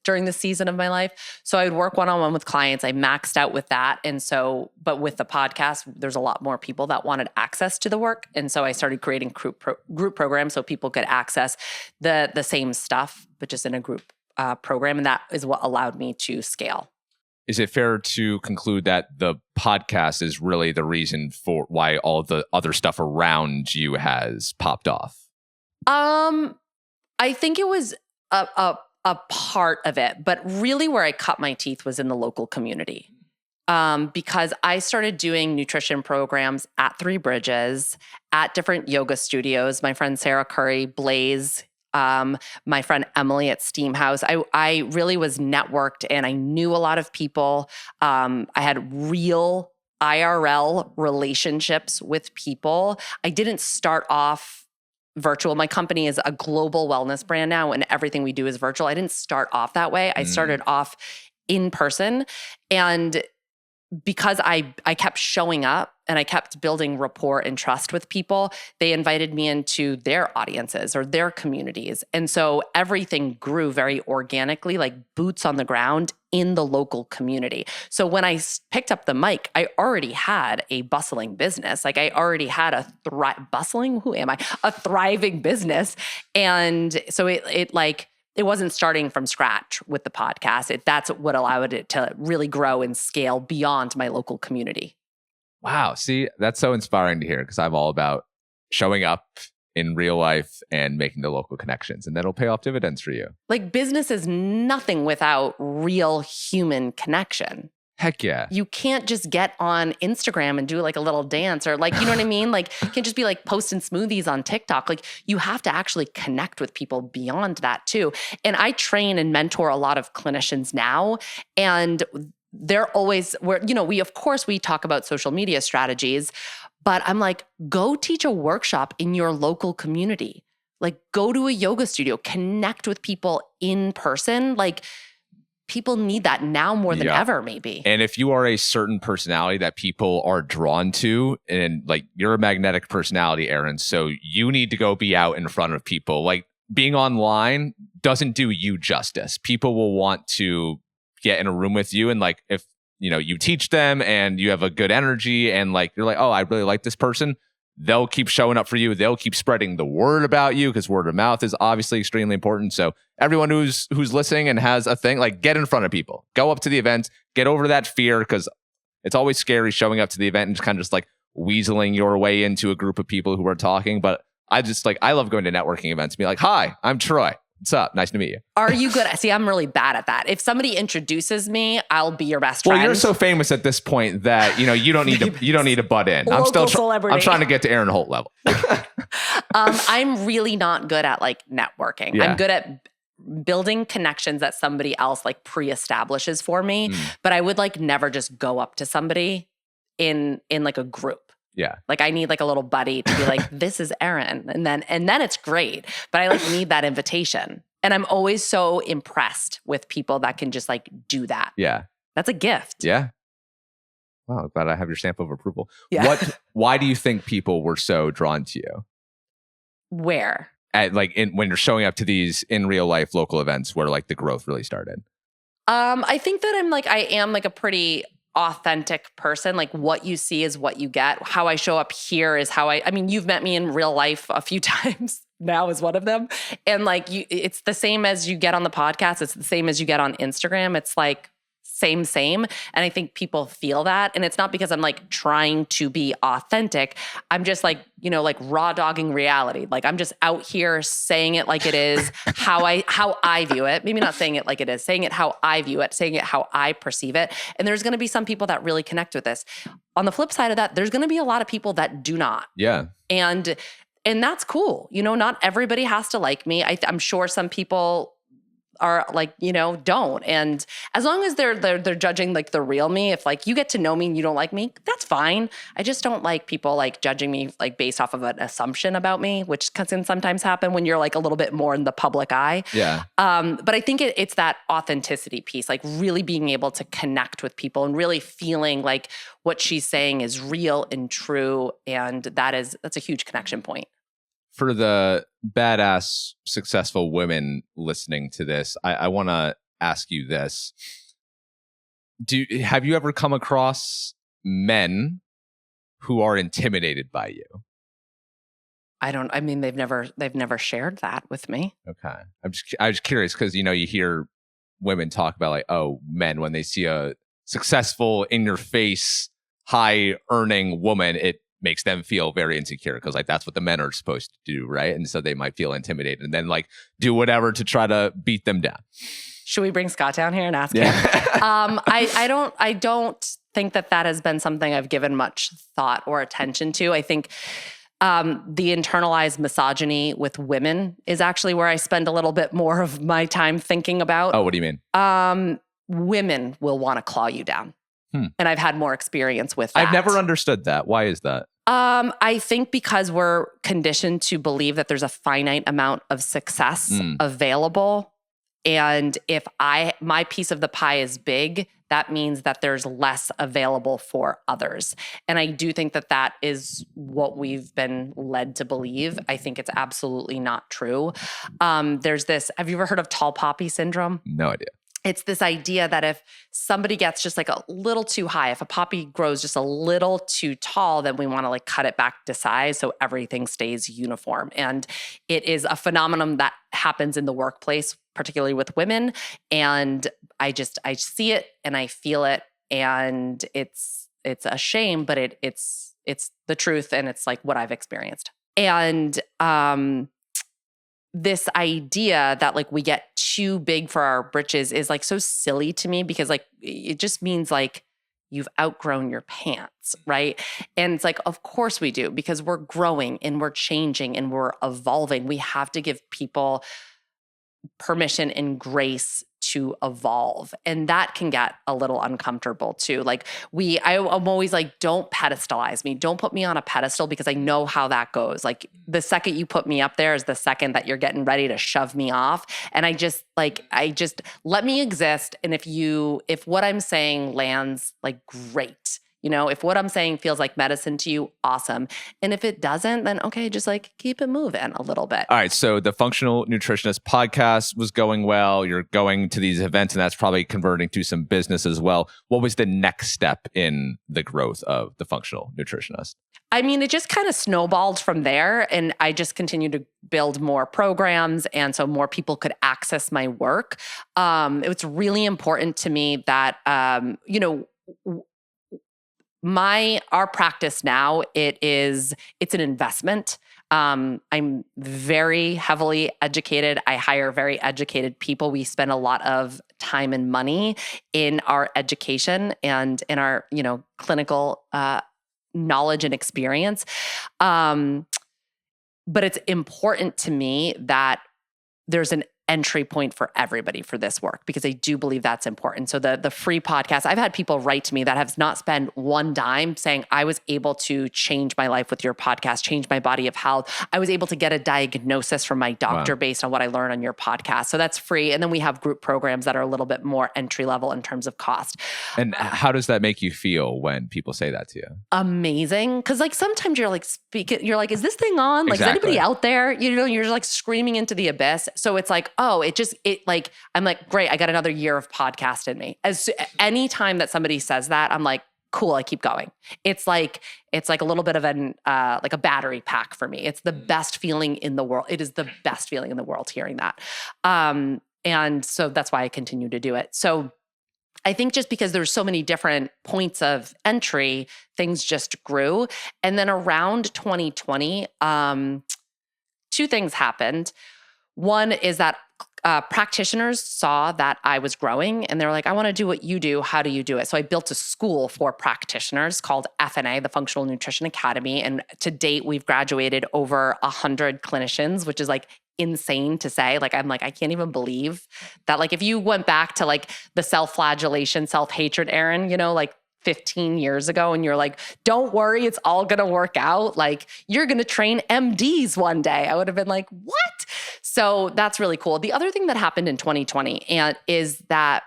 during this season of my life. So I would work one-on-one with clients. I maxed out with that. And so, but with the podcast, there's a lot more people that wanted access to the work. And so I started creating group programs so people could access the same stuff, but just in a group program, and that is what allowed me to scale. Is it fair to conclude that the podcast is really the reason for why all the other stuff around you has popped off? I think it was a part of it, but really where I cut my teeth was in the local community. Because I started doing nutrition programs at Three Bridges, at different yoga studios. My friend Sarah Curry, Blaze, my friend Emily at Steam House. I really was networked, and I knew a lot of people. I had real IRL relationships with people. I didn't start off virtual. My company is a global wellness brand now, and everything we do is virtual. I didn't start off that way. I started off in person, and because I kept showing up and I kept building rapport and trust with people, they invited me into their audiences or their communities. And so everything grew very organically, like boots on the ground in the local community. So when I picked up the mic, I already had a bustling business. Like I already had a thriving business. And so it wasn't starting from scratch with the podcast. That's what allowed it to really grow and scale beyond my local community. Wow. See, that's so inspiring to hear, because I'm all about showing up in real life and making the local connections, and that'll pay off dividends for you. Like business is nothing without real human connection. Heck yeah. You can't just get on Instagram and do like a little dance or like, you know what I mean? Like you can't just be like posting smoothies on TikTok. Like you have to actually connect with people beyond that too. And I train and mentor a lot of clinicians now, and they're always we talk about social media strategies, but I'm like, go teach a workshop in your local community. Like go to a yoga studio, connect with people in person. Like people need that now more than ever, maybe. And if you are a certain personality that people are drawn to, and like you're a magnetic personality, Erin, so you need to go be out in front of people. Like being online doesn't do you justice. People will want to get in a room with you, and like if you teach them and you have a good energy and like you're like, oh, I really like this person, they'll keep showing up for you. They'll keep spreading the word about you, because word of mouth is obviously extremely important. So everyone who's listening and has a thing, like get in front of people, go up to the event, get over that fear, because it's always scary showing up to the event and just kind of just like weaseling your way into a group of people who are talking. But I love going to networking events and be like, hi, I'm Troy. What's up? Nice to meet you. Are you good? See, I'm really bad at that. If somebody introduces me, I'll be your best friend. Well, you're so famous at this point that you don't need to butt in. Local celebrity. I'm trying to get to Erin Holt level. I'm really not good at like networking. Yeah. I'm good at building connections that somebody else like pre-establishes for me. But I would like never just go up to somebody in like a group. Yeah. Like I need like a little buddy to be like, this is Erin. And then it's great. But I like need that invitation. And I'm always so impressed with people that can just like do that. Yeah. That's a gift. Yeah. Wow. Glad I have your stamp of approval. Yeah. Why do you think people were so drawn to you? Where? When you're showing up to these in real life local events where like the growth really started? I think that I am like a pretty authentic person. Like what you see is what you get. How I show up here is how I mean, you've met me in real life a few times. Now is one of them. And like it's the same as you get on the podcast. It's the same as you get on Instagram. It's like same. And I think people feel that. And it's not because I'm like trying to be authentic. I'm just like, like raw dogging reality. Like I'm just out here saying it like it is, how I view it. Maybe not saying it like it is, saying it how I view it, saying it how I perceive it. And there's going to be some people that really connect with this. On the flip side of that, there's going to be a lot of people that do not. Yeah. And that's cool. Not everybody has to like me. I'm sure some people are like, don't. And as long as they're judging like the real me, if like you get to know me and you don't like me, that's fine. I just don't like people like judging me like based off of an assumption about me, which can sometimes happen when you're like a little bit more in the public eye. Yeah. But I think it's that authenticity piece, like really being able to connect with people and really feeling like what she's saying is real and true. And that's a huge connection point. For the badass, successful women listening to this, I want to ask you this. Have you ever come across men who are intimidated by you? They've never shared that with me. Okay. I was curious because, you hear women talk about like, oh, men, when they see a successful, in your face, high earning woman, it makes them feel very insecure because like that's what the men are supposed to do, right? And so they might feel intimidated and then like do whatever to try to beat them down. Should we bring Scott down here and ask him? I don't think that has been something I've given much thought or attention to. I think the internalized misogyny with women is actually where I spend a little bit more of my time thinking about. Oh, what do you mean? Women will want to claw you down. And I've had more experience with that. I've never understood that. Why is that? I think because we're conditioned to believe that there's a finite amount of success available. And if my piece of the pie is big, that means that there's less available for others. And I do think that is what we've been led to believe. I think it's absolutely not true. There's this, have you ever heard of tall poppy syndrome? No idea. It's this idea that if somebody gets just like a little too high, if a poppy grows just a little too tall, then we want to like cut it back to size so everything stays uniform. And it is a phenomenon that happens in the workplace, particularly with women. And I see it and I feel it, and it's a shame, but it's the truth, and it's like what I've experienced. And this idea that like we get too big for our britches is like so silly to me, because like it just means like you've outgrown your pants, right? And it's like, of course we do, because we're growing and we're changing and we're evolving. We have to give people permission and grace to evolve. And that can get a little uncomfortable too. Like I'm always like, don't pedestalize me. Don't put me on a pedestal, because I know how that goes. Like the second you put me up there is the second that you're getting ready to shove me off. And I just let me exist. And if what I'm saying lands, like great. You know, if what I'm saying feels like medicine to you, awesome. And if it doesn't, then okay, just like keep it moving a little bit. All right. So the Functional Nutritionist podcast was going well. You're going to these events, and that's probably converting to some business as well. What was the next step in the growth of the Functional Nutritionist? I mean, it just kind of snowballed from there. And I just continued to build more programs. And so more people could access my work. It was really important to me that, our practice now, it's an investment. I'm very heavily educated. I hire very educated people. We spend a lot of time and money in our education and in our, clinical knowledge and experience. But it's important to me that there's an entry point for everybody for this work, because I do believe that's important. So the free podcast, I've had people write to me that have not spent one dime, saying, I was able to change my life with your podcast, change my body of health. I was able to get a diagnosis from my doctor based on what I learned on your podcast. So that's free. And then we have group programs that are a little bit more entry level in terms of cost. And how does that make you feel when people say that to you? Amazing. Cause like sometimes you're like you're like, is this thing on? Like, Exactly. Is anybody out there? You're like screaming into the abyss. So it's like, I'm like, great, I got another year of podcast in me. Any time that somebody says that, I'm like, cool, I keep going. It's like a little bit of like a battery pack for me. It's the best feeling in the world. It is the best feeling in the world hearing that. And so that's why I continue to do it. So I think just because there's so many different points of entry, things just grew. And then around 2020, two things happened. One is that practitioners saw that I was growing, and they're like, I want to do what you do. How do you do it? So I built a school for practitioners called FNA, the Functional Nutrition Academy. And to date, we've graduated over 100 clinicians, which is like insane to say. Like, I'm like, I can't even believe that. Like, if you went back to like the self-flagellation, self-hatred, Erin, like 15 years ago, and you're like, don't worry, it's all going to work out. Like, you're going to train MDs one day. I would have been like, what? So that's really cool. The other thing that happened in 2020 is that,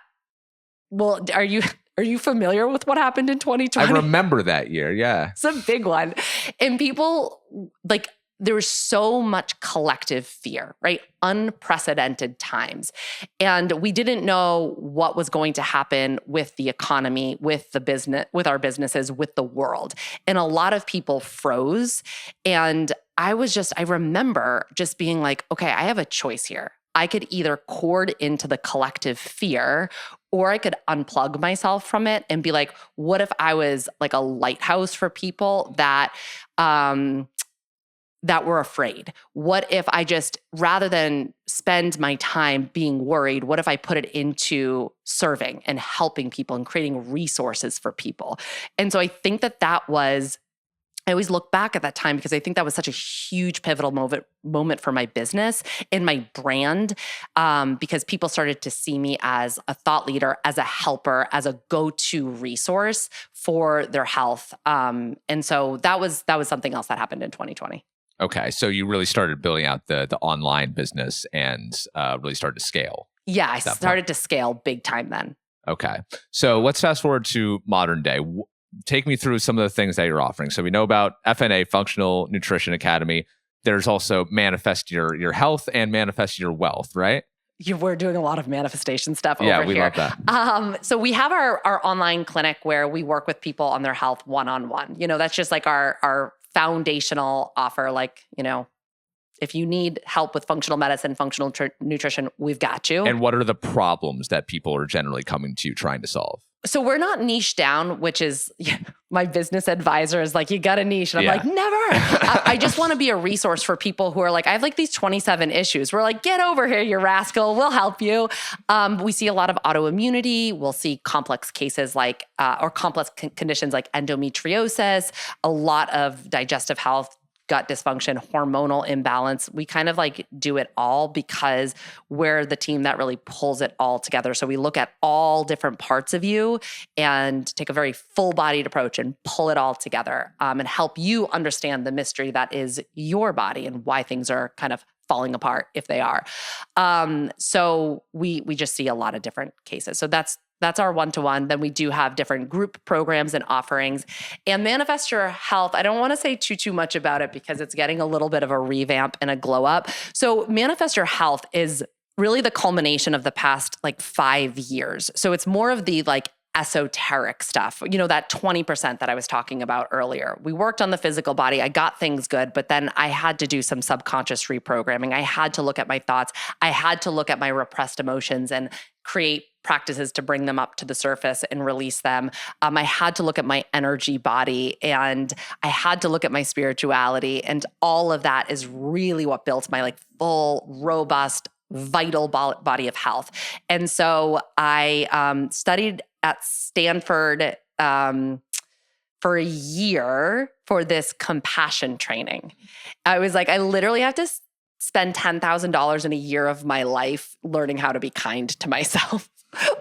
well, are you familiar with what happened in 2020? I remember that year. Yeah. It's a big one. And people like, there was so much collective fear, right? Unprecedented times. And we didn't know what was going to happen with the economy, with the business, with our businesses, with the world. And a lot of people froze. And I remember just being like, okay, I have a choice here. I could either cord into the collective fear, or I could unplug myself from it and be like, what if I was like a lighthouse for people that were afraid? What if I just, rather than spend my time being worried, what if I put it into serving and helping people and creating resources for people? And so I think that was, I always look back at that time because I think that was such a huge pivotal moment for my business and my brand, because people started to see me as a thought leader, as a helper, as a go-to resource for their health. And so that was something else that happened in 2020. Okay. So you really started building out the online business and really started to scale. Yeah, I started to scale big time then. Okay. So let's fast forward to modern day. Take me through some of the things that you're offering. So we know about FNA, Functional Nutrition Academy. There's also Manifest Your Health and Manifest Your Wealth, right? We're doing a lot of manifestation stuff over here. Yeah, we love that. So we have our online clinic where we work with people on their health one-on-one. That's just like our foundational offer. Like, if you need help with functional medicine, functional nutrition, we've got you. And what are the problems that people are generally coming to you trying to solve? So we're not niche down, which is my business advisor is like, you got a niche. And I'm like, never. I just want to be a resource for people who are like, I have like these 27 issues. We're like, get over here, you rascal. We'll help you. We see a lot of autoimmunity. We'll see complex cases like, or complex conditions like endometriosis, a lot of digestive health, gut dysfunction, hormonal imbalance. We kind of like do it all because we're the team that really pulls it all together. So we look at all different parts of you and take a very full-bodied approach and pull it all together, and help you understand the mystery that is your body and why things are kind of falling apart if they are. So we just see a lot of different cases. So that's our one-to-one. Then we do have different group programs and offerings. And Manifest Your Health, I don't want to say too much about it because it's getting a little bit of a revamp and a glow up. So Manifest Your Health is really the culmination of the past like 5 years. So it's more of the like esoteric stuff, that 20% that I was talking about earlier. We worked on the physical body. I got things good, but then I had to do some subconscious reprogramming. I had to look at my thoughts. I had to look at my repressed emotions and create practices to bring them up to the surface and release them. I had to look at my energy body, and I had to look at my spirituality, and all of that is really what built my like full, robust, vital body of health. And so I studied at Stanford for a year for this compassion training. I was like, I literally have to spend $10,000 in a year of my life learning how to be kind to myself.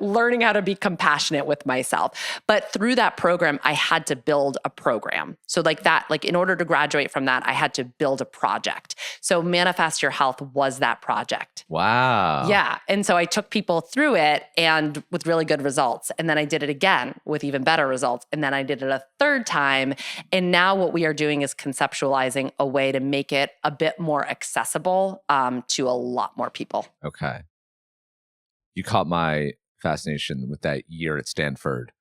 Learning how to be compassionate with myself. But through that program, I had to build a program. So in order to graduate from that, I had to build a project. So Manifest Your Health was that project. Wow. Yeah. And so I took people through it and with really good results. And then I did it again with even better results. And then I did it a third time. And now what we are doing is conceptualizing a way to make it a bit more accessible to a lot more people. Okay. You caught my fascination with that year at Stanford.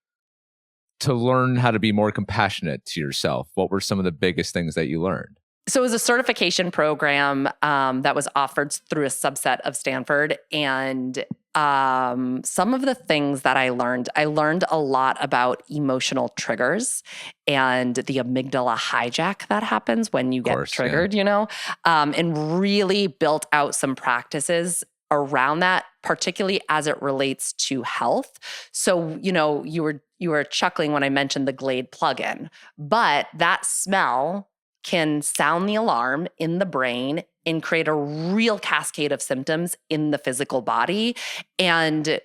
To learn how to be more compassionate to yourself, what were some of the biggest things that you learned? So it was a certification program that was offered through a subset of Stanford. And some of the things that I learned a lot about emotional triggers and the amygdala hijack that happens when you get triggered, and really built out some practices around that, particularly as it relates to health. So, you were chuckling when I mentioned the Glade plugin, but that smell can sound the alarm in the brain and create a real cascade of symptoms in the physical body. And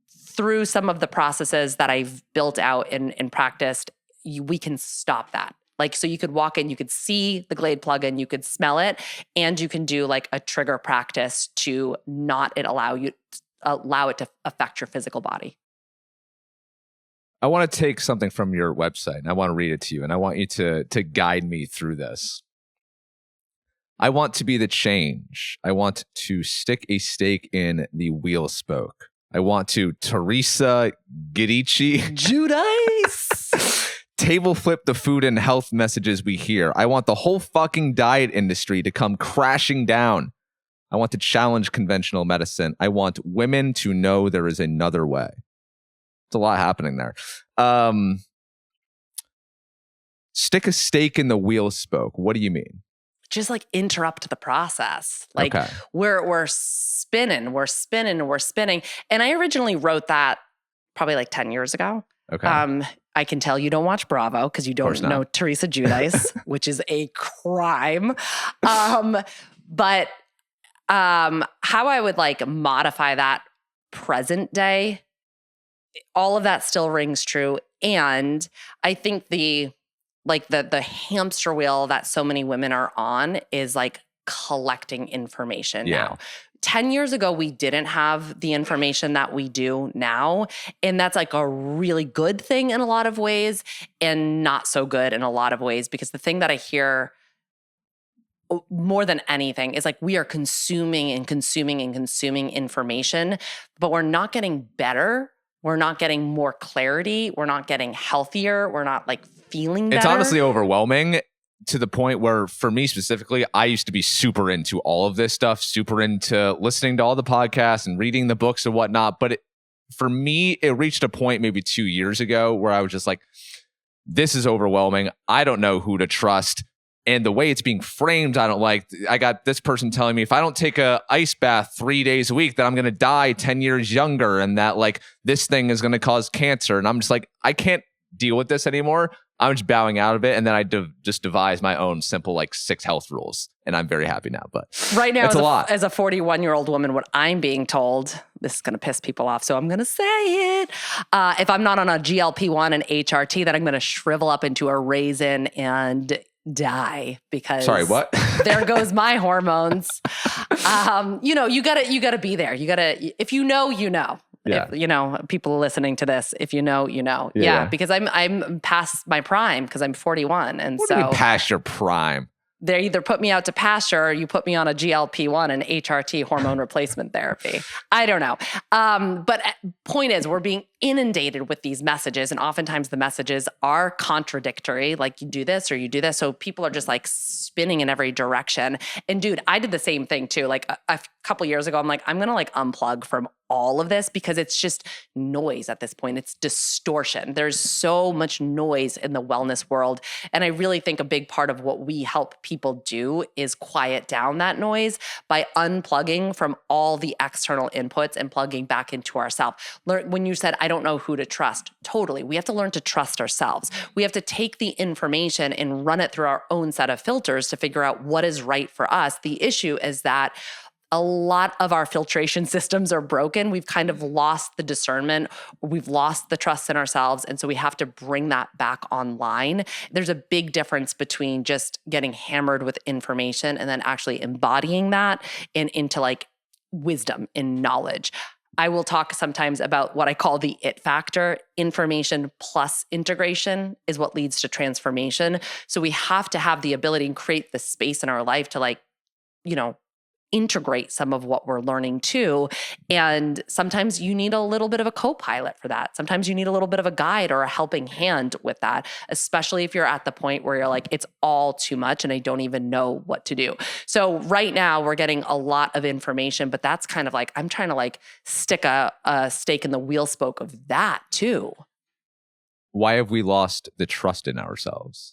through some of the processes that I've built out and practiced, we can stop that. So you could walk in, you could see the Glade plugin, you could smell it, and you can do like a trigger practice to not allow it to affect your physical body. I want to take something from your website and I want to read it to you, and I want you to guide me through this. I want to be the change. I want to stick a stake in the wheel spoke. I want to Teresa Giudice Judice. Table flip the food and health messages we hear. I want the whole fucking diet industry to come crashing down. I want to challenge conventional medicine. I want women to know there is another way. It's a lot happening there. Stick a stake in the wheel spoke. What do you mean? Just like interrupt the process. Okay. We're spinning. And I originally wrote that probably like 10 years ago. Okay. I can tell you don't watch Bravo because you don't know Teresa Giudice, which is a crime. But how I would like modify that present day, all of that still rings true. And I think the hamster wheel that so many women are on is like collecting information now. 10 years ago, we didn't have the information that we do now. And that's like a really good thing in a lot of ways and not so good in a lot of ways, because the thing that I hear more than anything is like we are consuming information, but we're not getting better. We're not getting more clarity. We're not getting healthier. We're not like feeling better. It's honestly overwhelming to the point where, for me specifically, I used to be super into all of this stuff, super into listening to all the podcasts and reading the books and whatnot. But for me, it reached a point maybe 2 years ago where I was just like, this is overwhelming. I don't know who to trust. And the way it's being framed, I don't like. I got this person telling me if I don't take a ice bath 3 days a week, that I'm going to die 10 years younger, and that like this thing is going to cause cancer. And I'm just like, I can't deal with this anymore. I'm just bowing out of it. And then I just devise my own simple like 6 health rules. And I'm very happy now. But right now, it's a lot. As a 41-year-old woman, what I'm being told, this is going to piss people off, so I'm going to say it. If I'm not on a GLP-1 and HRT, then I'm going to shrivel up into a raisin and die because sorry, what? There goes my hormones. You gotta be there. You gotta, if you know, you know. Yeah. If, people listening to this, if you know, you know. Yeah. Because I'm past my prime because I'm 41. And what do you mean past your prime? They either put me out to pasture or you put me on a GLP-1 and HRT, hormone replacement therapy. I don't know. But point is, we're being inundated with these messages, and oftentimes the messages are contradictory, like you do this or you do this. So people are just like spinning in every direction. And dude, I did the same thing too. Like a couple years ago, I'm like, I'm going to like unplug from all of this because it's just noise at this point. It's distortion. There's so much noise in the wellness world. And I really think a big part of what we help people do is quiet down that noise by unplugging from all the external inputs and plugging back into ourselves. When you said, I don't know who to trust, totally. We have to learn to trust ourselves. We have to take the information and run it through our own set of filters to figure out what is right for us. The issue is that a lot of our filtration systems are broken. We've kind of lost the discernment. We've lost the trust in ourselves. And so we have to bring that back online. There's a big difference between just getting hammered with information and then actually embodying that into like wisdom and knowledge. I will talk sometimes about what I call the IT factor. Information plus integration is what leads to transformation. So we have to have the ability and create the space in our life to like, integrate some of what we're learning too. And sometimes you need a little bit of a co-pilot for that. Sometimes you need a little bit of a guide or a helping hand with that, especially if you're at the point where you're like, it's all too much and I don't even know what to do. So right now we're getting a lot of information, but that's kind of like, I'm trying to like stick a stake in the wheel spoke of that too. Why have we lost the trust in ourselves?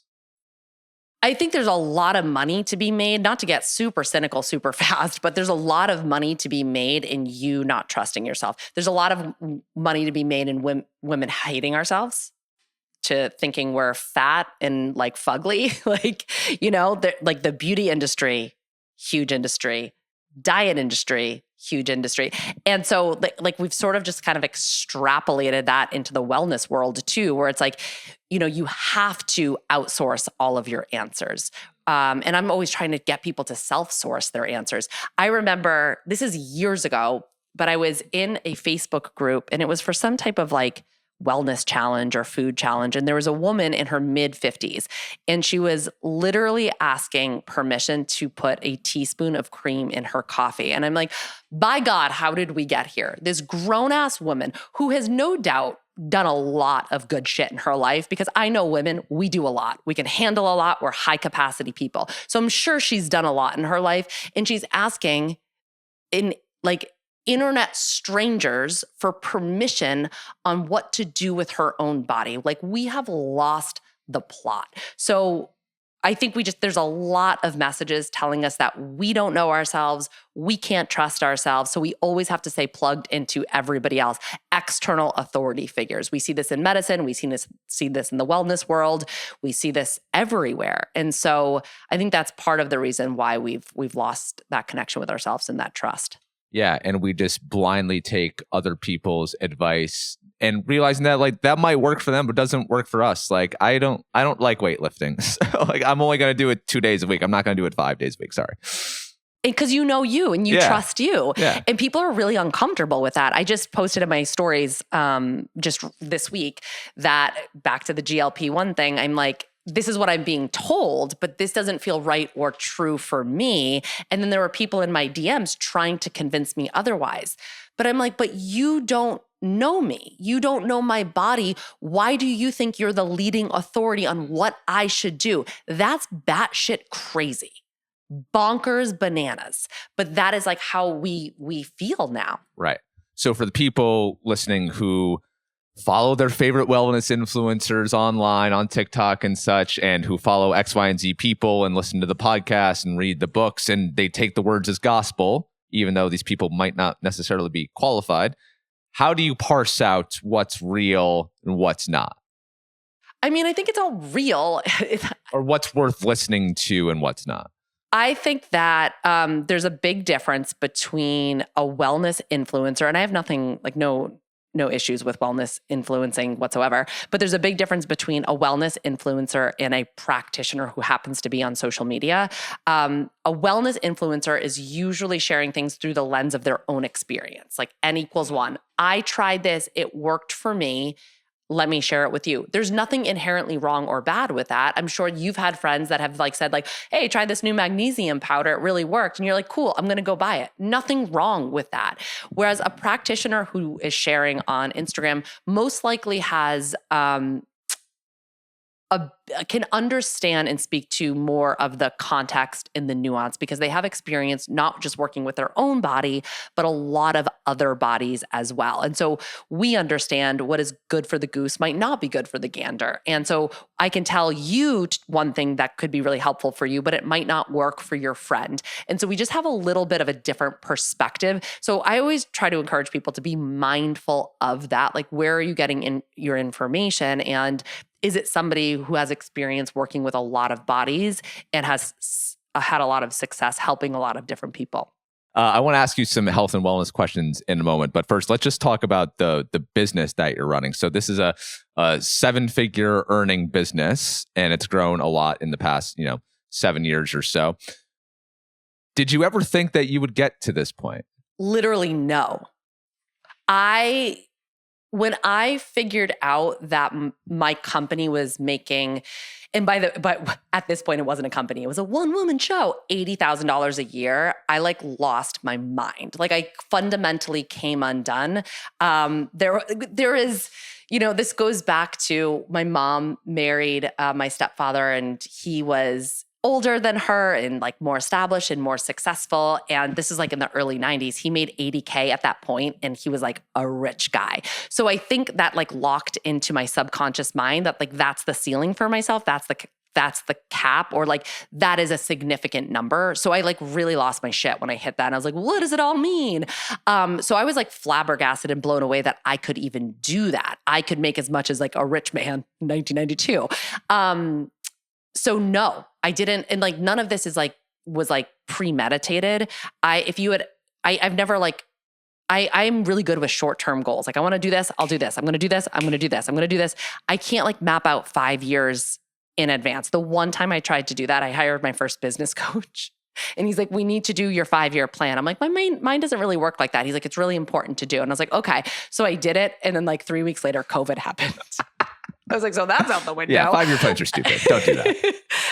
I think there's a lot of money to be made, not to get super cynical super fast, but there's a lot of money to be made in you not trusting yourself. There's a lot of money to be made in women hating ourselves, to thinking we're fat and like fugly. Like, like the beauty industry, huge industry, diet industry, huge industry. And so like we've sort of just kind of extrapolated that into the wellness world too, where it's like, you have to outsource all of your answers. And I'm always trying to get people to self-source their answers. I remember, this is years ago, but I was in a Facebook group and it was for some type of like wellness challenge or food challenge. And there was a woman in her mid-50s and she was literally asking permission to put a teaspoon of cream in her coffee. And I'm like, by God, how did we get here? This grown-ass woman who has no doubt done a lot of good shit in her life, because I know women, we do a lot. We can handle a lot. We're high capacity people. So I'm sure she's done a lot in her life. And she's asking in like internet strangers for permission on what to do with her own body. Like, we have lost the plot. So I think there's a lot of messages telling us that we don't know ourselves, we can't trust ourselves. So we always have to stay plugged into everybody else, external authority figures. We see this in medicine, we see this in the wellness world, we see this everywhere. And so I think that's part of the reason why we've lost that connection with ourselves and that trust. Yeah, and we just blindly take other people's advice and realizing that like that might work for them, but doesn't work for us. Like I don't like weightlifting. So, like I'm only going to do it 2 days a week. I'm not going to do it 5 days a week. Sorry. Because you know you and you trust you. Yeah. And people are really uncomfortable with that. I just posted in my stories just this week that back to the GLP-1 thing, I'm like, this is what I'm being told, but this doesn't feel right or true for me. And then there were people in my DMs trying to convince me otherwise. But I'm like, but you don't know me. You don't know my body. Why do you think you're the leading authority on what I should do? That's batshit crazy. Bonkers bananas. But that is like how we feel now. Right. So for the people listening who follow their favorite wellness influencers online on TikTok and such, and who follow X, Y, and Z people and listen to the podcast and read the books, and they take the words as gospel, even though these people might not necessarily be qualified. How do you parse out what's real and what's not? I mean, I think it's all real. Or what's worth listening to and what's not? I think that there's a big difference between a wellness influencer, and I have nothing, like no issues with wellness influencing whatsoever, but there's a big difference between a wellness influencer and a practitioner who happens to be on social media. A wellness influencer is usually sharing things through the lens of their own experience, like N=1. I tried this, it worked for me. Let me share it with you. There's nothing inherently wrong or bad with that. I'm sure you've had friends that have like said like, hey, try this new magnesium powder. It really worked. And you're like, cool, I'm going to go buy it. Nothing wrong with that. Whereas a practitioner who is sharing on Instagram most likely has, can understand and speak to more of the context and the nuance because they have experience not just working with their own body, but a lot of other bodies as well. And so we understand what is good for the goose might not be good for the gander. And so I can tell you one thing that could be really helpful for you, but it might not work for your friend. And so we just have a little bit of a different perspective. So I always try to encourage people to be mindful of that. Like, where are you getting in your information? And is it somebody who has experience working with a lot of bodies and has had a lot of success helping a lot of different people? I want to ask you some health and wellness questions in a moment, but first, let's just talk about the business that you're running. So this is a 7-figure earning business, and it's grown a lot in the past, 7 years or so. Did you ever think that you would get to this point? Literally, no. When I figured out that my company was making, but at this point it wasn't a company, it was a one-woman show, $80,000 a year, I lost my mind. I fundamentally came undone. There is, this goes back to my mom married my stepfather, and he was older than her and more established and more successful. And this is in the early 90s. He made $80K at that point, and he was a rich guy. So I think that locked into my subconscious mind that that's the ceiling for myself. That's the cap, or that is a significant number. So I really lost my shit when I hit that. And I was like, what does it all mean? So I was flabbergasted and blown away that I could even do that. I could make as much as a rich man in 1992. So no, I didn't. And none of this was premeditated. I'm really good with short-term goals. I want to do this, I'll do this. I'm going to do this, I'm going to do this, I'm going to do this. I can't map out 5 years in advance. The one time I tried to do that, I hired my first business coach. And he's like, we need to do your 5-year plan. I'm like, my mind doesn't really work like that. He's like, it's really important to do. And I was like, okay. So I did it. And then 3 weeks later, COVID happened. I was like, so that's out the window. Yeah, 5-year plans are stupid. Don't do that.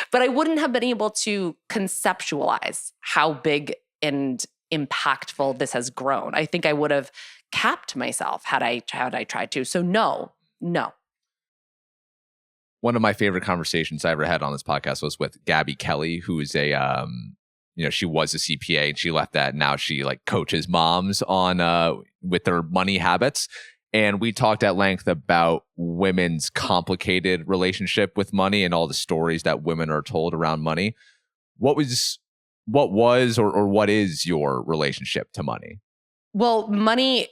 But I wouldn't have been able to conceptualize how big and impactful this has grown. I think I would have capped myself had I tried to. So no. One of my favorite conversations I ever had on this podcast was with Gabby Kelly, who is a, she was a CPA and she left that. Now she coaches moms on with their money habits. And we talked at length about women's complicated relationship with money and all the stories that women are told around money. What was or what is your relationship to money? Well, money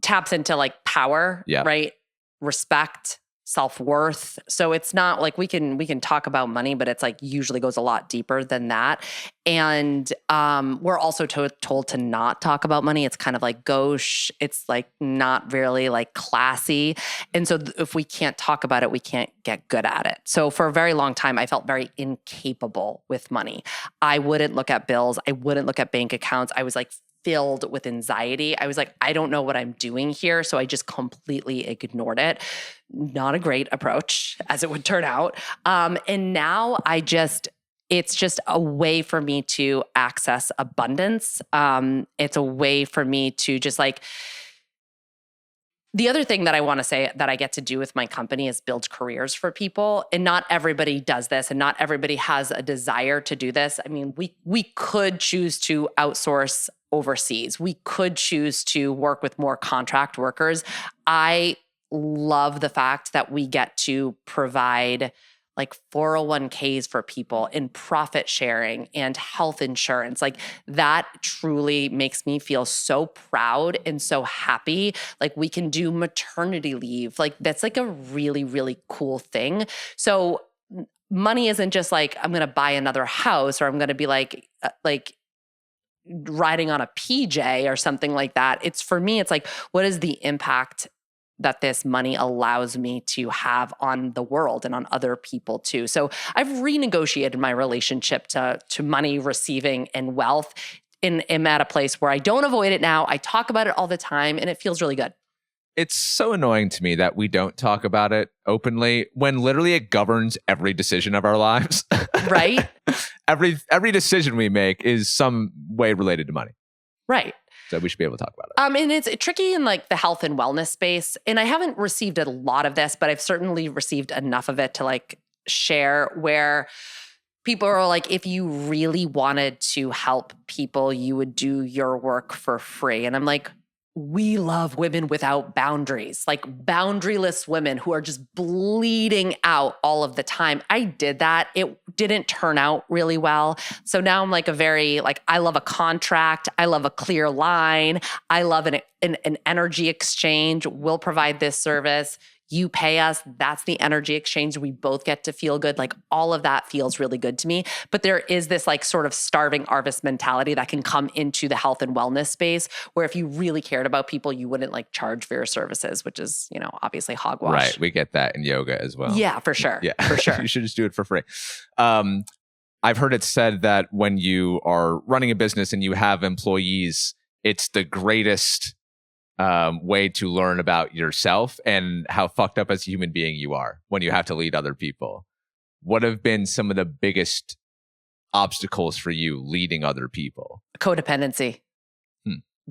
taps into power, right? Respect, self-worth. So it's not we can talk about money, but it's usually goes a lot deeper than that. And we're also told to not talk about money. It's kind of gauche. It's not really classy. And so if we can't talk about it, we can't get good at it. So for a very long time, I felt very incapable with money. I wouldn't look at bills. I wouldn't look at bank accounts. I was filled with anxiety. I was I don't know what I'm doing here. So I just completely ignored it. Not a great approach, as it would turn out. And now it's just a way for me to access abundance. It's a way for me to just the other thing that I want to say that I get to do with my company is build careers for people. And not everybody does this, and not everybody has a desire to do this. I mean, we could choose to outsource overseas. We could choose to work with more contract workers. I love the fact that we get to provide like 401ks for people and profit sharing and health insurance. Like that truly makes me feel so proud and so happy. Like we can do maternity leave. Like that's like a really, really cool thing. So money isn't just like, I'm going to buy another house or I'm going to be like riding on a PJ or something like that. It's for me, it's like, what is the impact that this money allows me to have on the world and on other people too. So I've renegotiated my relationship to money, receiving, and wealth. And am at a place where I don't avoid it now. I talk about it all the time and it feels really good. It's so annoying to me that we don't talk about it openly when literally it governs every decision of our lives. Right? Every decision we make is some way related to money. Right. So we should be able to talk about it. And it's tricky in like the health and wellness space. And I haven't received a lot of this, but I've certainly received enough of it to like share where people are like, if you really wanted to help people, you would do your work for free. And I'm like, we love women without boundaries, like boundaryless women who are just bleeding out all of the time. I did that. It didn't turn out really well. So now I'm like I love a contract. I love a clear line. I love an energy exchange. We'll provide this service. You pay us. That's the energy exchange. We both get to feel good. Like all of that feels really good to me. But there is this like sort of starving artist mentality that can come into the health and wellness space where if you really cared about people, you wouldn't like charge for your services, which is, obviously hogwash. Right. We get that in yoga as well. Yeah, for sure. Yeah, for sure. You should just do it for free. I've heard it said that when you are running a business and you have employees, it's the greatest way to learn about yourself and how fucked up as a human being you are when you have to lead other people. What have been some of the biggest obstacles for you leading other people? Codependency.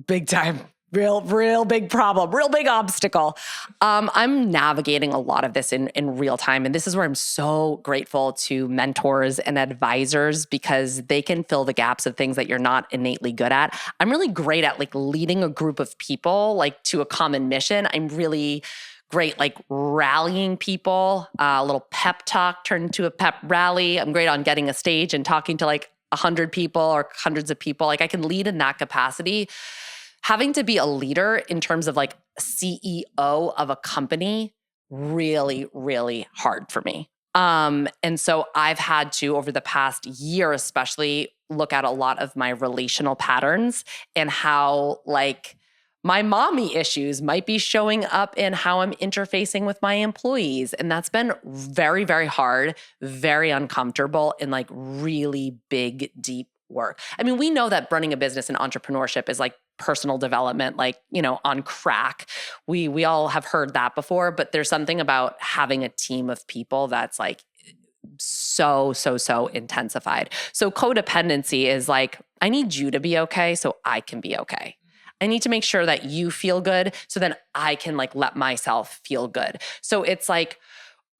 Big time. Real big problem, real big obstacle. I'm navigating a lot of this in real time. And this is where I'm so grateful to mentors and advisors because they can fill the gaps of things that you're not innately good at. I'm really great at like leading a group of people like to a common mission. I'm really great like rallying people, a little pep talk turned into a pep rally. I'm great on getting a stage and talking to like 100 people or hundreds of people. Like I can lead in that capacity. Having to be a leader in terms of like CEO of a company, really, really hard for me. And so I've had to, over the past year especially, look at a lot of my relational patterns and how like my mommy issues might be showing up in how I'm interfacing with my employees. And that's been very, very hard, very uncomfortable, and like really big, deep work. I mean, we know that running a business and entrepreneurship is like personal development, like, on crack. We all have heard that before, but there's something about having a team of people that's like so intensified. So codependency is like, I need you to be okay so I can be okay. I need to make sure that you feel good so then I can like let myself feel good. So it's like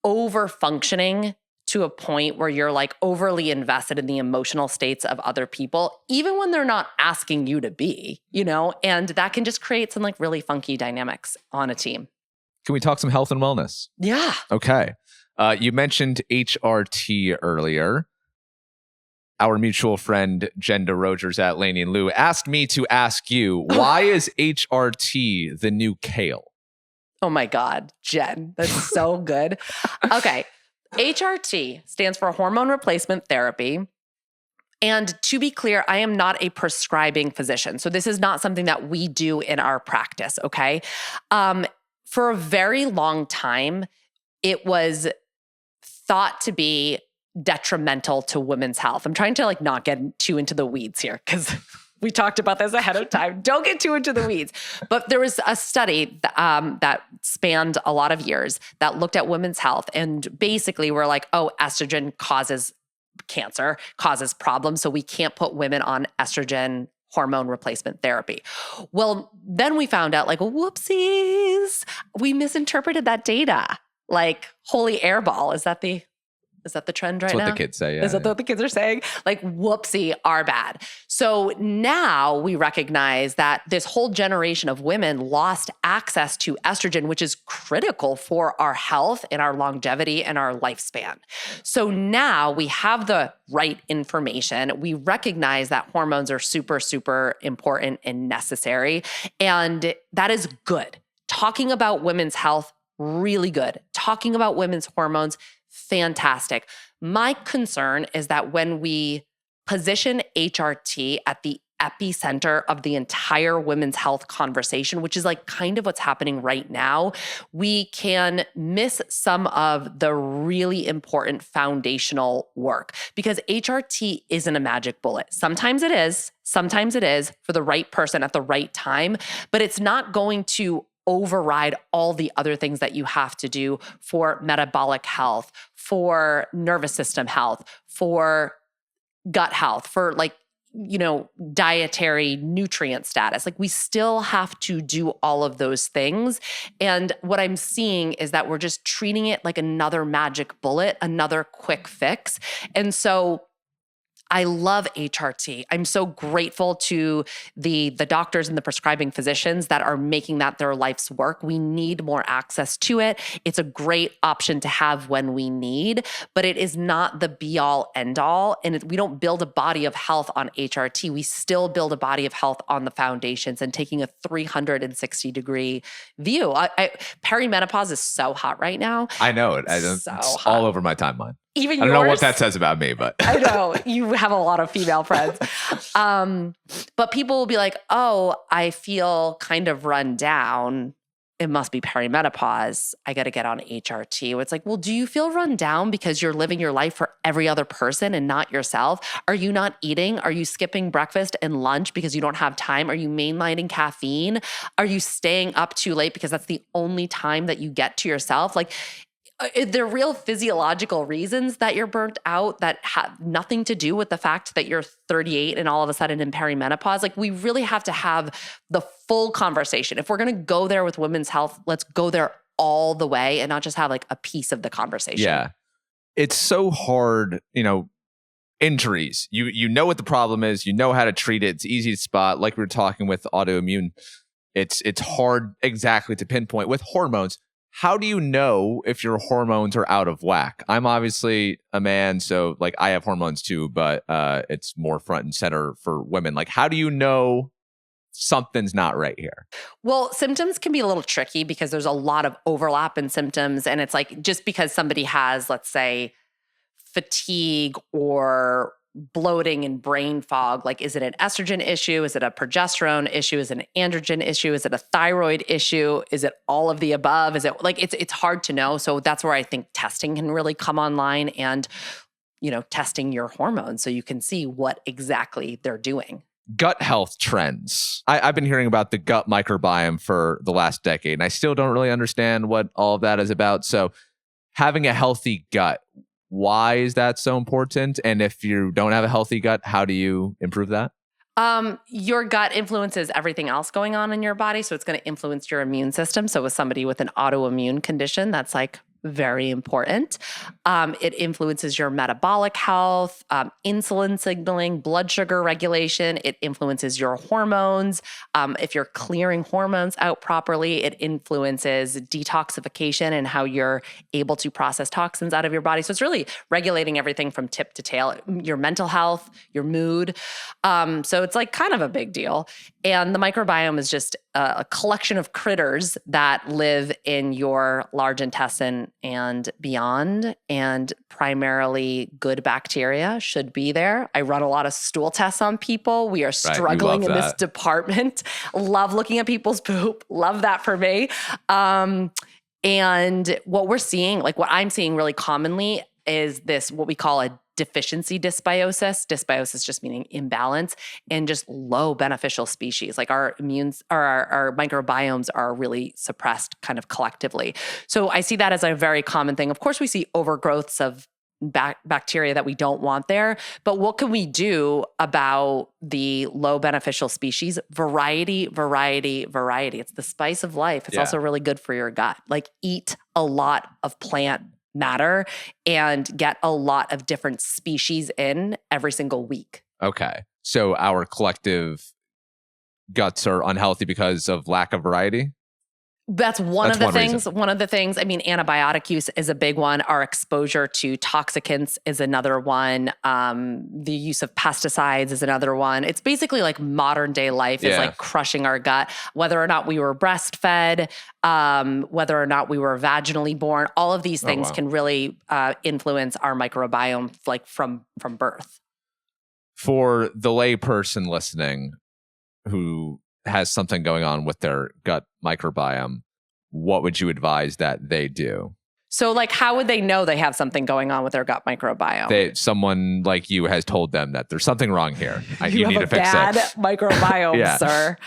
over functioning to a point where you're like overly invested in the emotional states of other people, even when they're not asking you to be, and that can just create some like really funky dynamics on a team. Can we talk some health and wellness? Yeah. Okay. You mentioned HRT earlier. Our mutual friend, Jen DeRogers at Laney & Lou, asked me to ask you, why is HRT the new kale? Oh my God, Jen, that's so good. Okay. HRT stands for hormone replacement therapy. And to be clear, I am not a prescribing physician. So this is not something that we do in our practice, okay? For a very long time, it was thought to be detrimental to women's health. I'm trying to like not get too into the weeds here because we talked about this ahead of time. Don't get too into the weeds. But there was a study that spanned a lot of years that looked at women's health. And basically we're like, oh, estrogen causes cancer, causes problems. So we can't put women on estrogen hormone replacement therapy. Well, then we found out like, whoopsies, we misinterpreted that data. Like holy airball. Is that Is that the trend right That's now? what the kids say. Yeah, Is that what the kids are saying? Like, whoopsie, are bad. So now we recognize that this whole generation of women lost access to estrogen, which is critical for our health and our longevity and our lifespan. So now we have the right information. We recognize that hormones are super, super important and necessary. And that is good. Talking about women's health, really good. Talking about women's hormones, fantastic. My concern is that when we position HRT at the epicenter of the entire women's health conversation, which is like kind of what's happening right now, we can miss some of the really important foundational work because HRT isn't a magic bullet. Sometimes it is for the right person at the right time, but it's not going to override all the other things that you have to do for metabolic health, for nervous system health, for gut health, for dietary nutrient status. Like we still have to do all of those things. And what I'm seeing is that we're just treating it like another magic bullet, another quick fix. And so I love HRT. I'm so grateful to the doctors and the prescribing physicians that are making that their life's work. We need more access to it. It's a great option to have when we need, but it is not the be-all, end-all. And we don't build a body of health on HRT. We still build a body of health on the foundations and taking a 360-degree view. Perimenopause is so hot right now. I know it. It's all over my timeline. Even I don't yours. know what that says about me, but I know you have a lot of female friends. But people will be like, oh, I feel kind of run down. It must be perimenopause. I got to get on HRT. It's like, well, do you feel run down because you're living your life for every other person and not yourself? Are you not eating? Are you skipping breakfast and lunch because you don't have time? Are you mainlining caffeine? Are you staying up too late because that's the only time that you get to yourself? Like, there are real physiological reasons that you're burnt out that have nothing to do with the fact that you're 38 and all of a sudden in perimenopause. Like we really have to have the full conversation. If we're going to go there with women's health, let's go there all the way and not just have like a piece of the conversation. Yeah. It's so hard, injuries. You know what the problem is, you know how to treat it. It's easy to spot. Like we were talking with autoimmune. It's hard exactly to pinpoint with hormones. How do you know if your hormones are out of whack? I'm obviously a man, so like I have hormones too, but it's more front and center for women. Like, how do you know something's not right here? Well, symptoms can be a little tricky because there's a lot of overlap in symptoms. And it's like just because somebody has, let's say, fatigue or bloating and brain fog, like is it an estrogen issue? Is it a progesterone issue? Is it an androgen issue? Is it a thyroid issue? Is it all of the above? Is it like it's hard to know. So that's where I think testing can really come online and testing your hormones so you can see what exactly they're doing. Gut health trends. I've been hearing about the gut microbiome for the last decade, and I still don't really understand what all of that is about. So having a healthy gut, why is that so important? And if you don't have a healthy gut, how do you improve that? Your gut influences everything else going on in your body. So it's going to influence your immune system. So with somebody with an autoimmune condition, that's like very important. It influences your metabolic health, insulin signaling, blood sugar regulation. It influences your hormones. If you're clearing hormones out properly, it influences detoxification and how you're able to process toxins out of your body. So it's really regulating everything from tip to tail, your mental health, your mood. So it's like kind of a big deal. And the microbiome is just a collection of critters that live in your large intestine and beyond, and primarily good bacteria should be there. I run a lot of stool tests on people. We are struggling in this department. Love looking at people's poop. Love that for me. And what we're seeing, like what I'm seeing really commonly is this, what we call a deficiency dysbiosis. Dysbiosis just meaning imbalance and just low beneficial species. Like our microbiomes are really suppressed kind of collectively. So I see that as a very common thing. Of course, we see overgrowths of bacteria that we don't want there. But what can we do about the low beneficial species? Variety. It's the spice of life. It's also really good for your gut. Like eat a lot of plant matter and get a lot of different species in every single week. Okay. So our collective guts are unhealthy because of lack of variety? That's one of the things. One of the things, I mean, antibiotic use is a big one. Our exposure to toxicants is another one. The use of pesticides is another one. It's basically like modern day life is like crushing our gut. Whether or not we were breastfed, whether or not we were vaginally born, all of these things can really influence our microbiome, like from birth. For the lay person listening who has something going on with their gut microbiome, what would you advise that they do? So like, how would they know they have something going on with their gut microbiome? Someone like you has told them that there's something wrong here. You need to fix it. Bad microbiome, sir.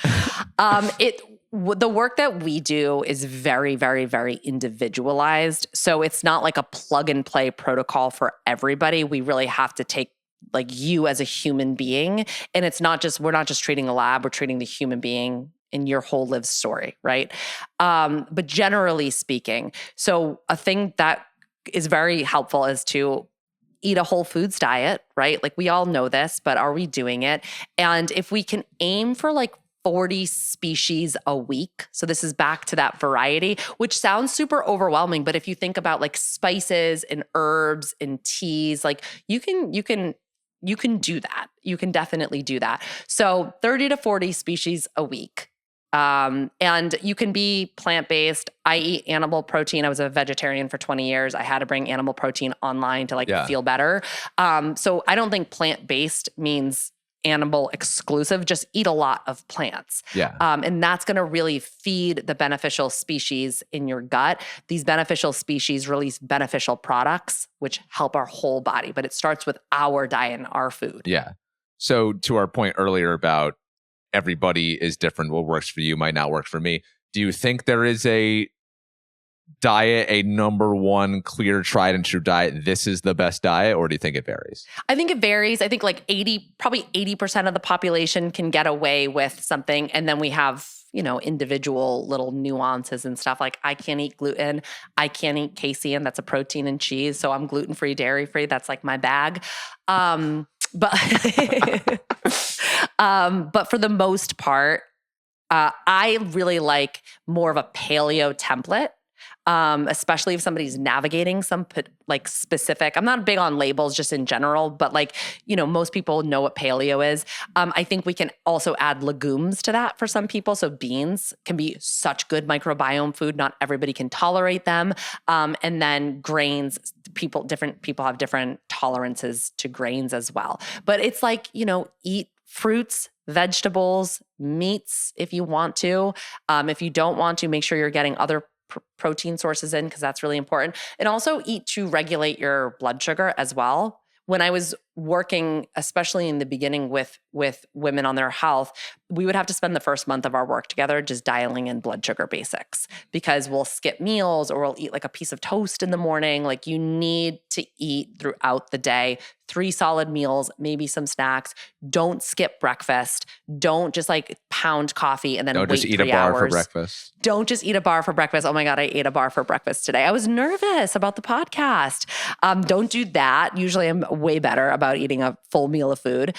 The work that we do is very, very, very individualized. So it's not like a plug and play protocol for everybody. We really have to take like you as a human being. And we're not just treating a lab, we're treating the human being in your whole live story, right? But generally speaking, so a thing that is very helpful is to eat a whole foods diet, right? Like we all know this, but are we doing it? And if we can aim for like 40 species a week. So this is back to that variety, which sounds super overwhelming. But if you think about like spices and herbs and teas, like you can do that. You can definitely do that. So 30 to 40 species a week. And you can be plant-based. I eat animal protein. I was a vegetarian for 20 years. I had to bring animal protein online to feel better. So I don't think plant-based means animal exclusive. Just eat a lot of plants. Yeah. And that's going to really feed the beneficial species in your gut. These beneficial species release beneficial products, which help our whole body. But it starts with our diet and our food. Yeah. So to our point earlier about everybody is different. What works for you might not work for me. Do you think there is a diet, a number one clear tried and true diet, this is the best diet, or do you think it varies? I think it varies. I think like probably 80% of the population can get away with something. And then we have, individual little nuances and stuff. Like I can't eat gluten. I can't eat casein. That's a protein in cheese. So I'm gluten-free, dairy-free. That's like my bag. But for the most part, I really like more of a paleo template. Especially if somebody's navigating some like specific, I'm not big on labels just in general, but like, most people know what paleo is. I think we can also add legumes to that for some people. So beans can be such good microbiome food. Not everybody can tolerate them. And then grains, different people have different tolerances to grains as well. But it's like, eat fruits, vegetables, meats if you want to. If you don't want to, make sure you're getting other protein sources in because that's really important. And also eat to regulate your blood sugar as well. When I was working, especially in the beginning with women on their health, we would have to spend the first month of our work together just dialing in blood sugar basics because we'll skip meals or we'll eat like a piece of toast in the morning. Like you need to eat throughout the day, 3 solid meals, maybe some snacks. Don't skip breakfast. Don't just like pound coffee and then wait 3 hours. Don't just eat a bar for breakfast. Don't just eat a bar for breakfast. Oh my God, I ate a bar for breakfast today. I was nervous about the podcast. Don't do that. Usually I'm way better about eating a full meal of food.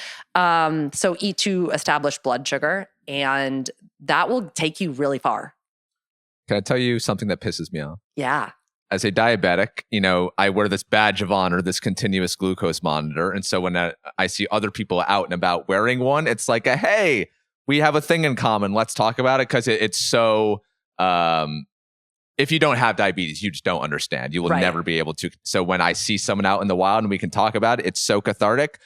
So eat to establish blood sugar, and that will take you really far. Can I tell you something that pisses me off? Yeah. As a diabetic, I wear this badge of honor, this continuous glucose monitor. And so when I see other people out and about wearing one, it's like, hey, we have a thing in common. Let's talk about it. Because it's so, if you don't have diabetes, you just don't understand. You will never be able to. So when I see someone out in the wild and we can talk about it, it's so cathartic.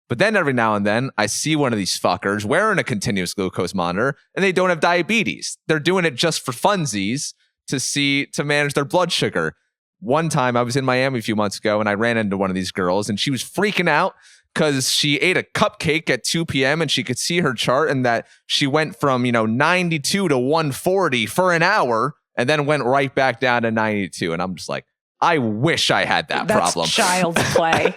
But then every now and then I see one of these fuckers wearing a continuous glucose monitor and they don't have diabetes. They're doing it just for funsies to manage their blood sugar. One time I was in Miami a few months ago and I ran into one of these girls and she was freaking out because she ate a cupcake at 2 p.m. and she could see her chart and that she went from, 92 to 140 for an hour and then went right back down to 92. And I'm just like, I wish I had that problem. That's child's play.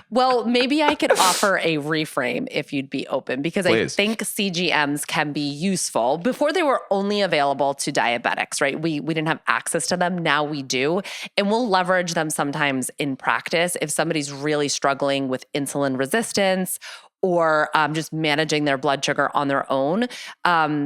Well, maybe I could offer a reframe if you'd be open, because Please. I think CGMs can be useful. Before they were only available to diabetics, right? We didn't have access to them. Now we do. And we'll leverage them sometimes in practice if somebody's really struggling with insulin resistance or just managing their blood sugar on their own,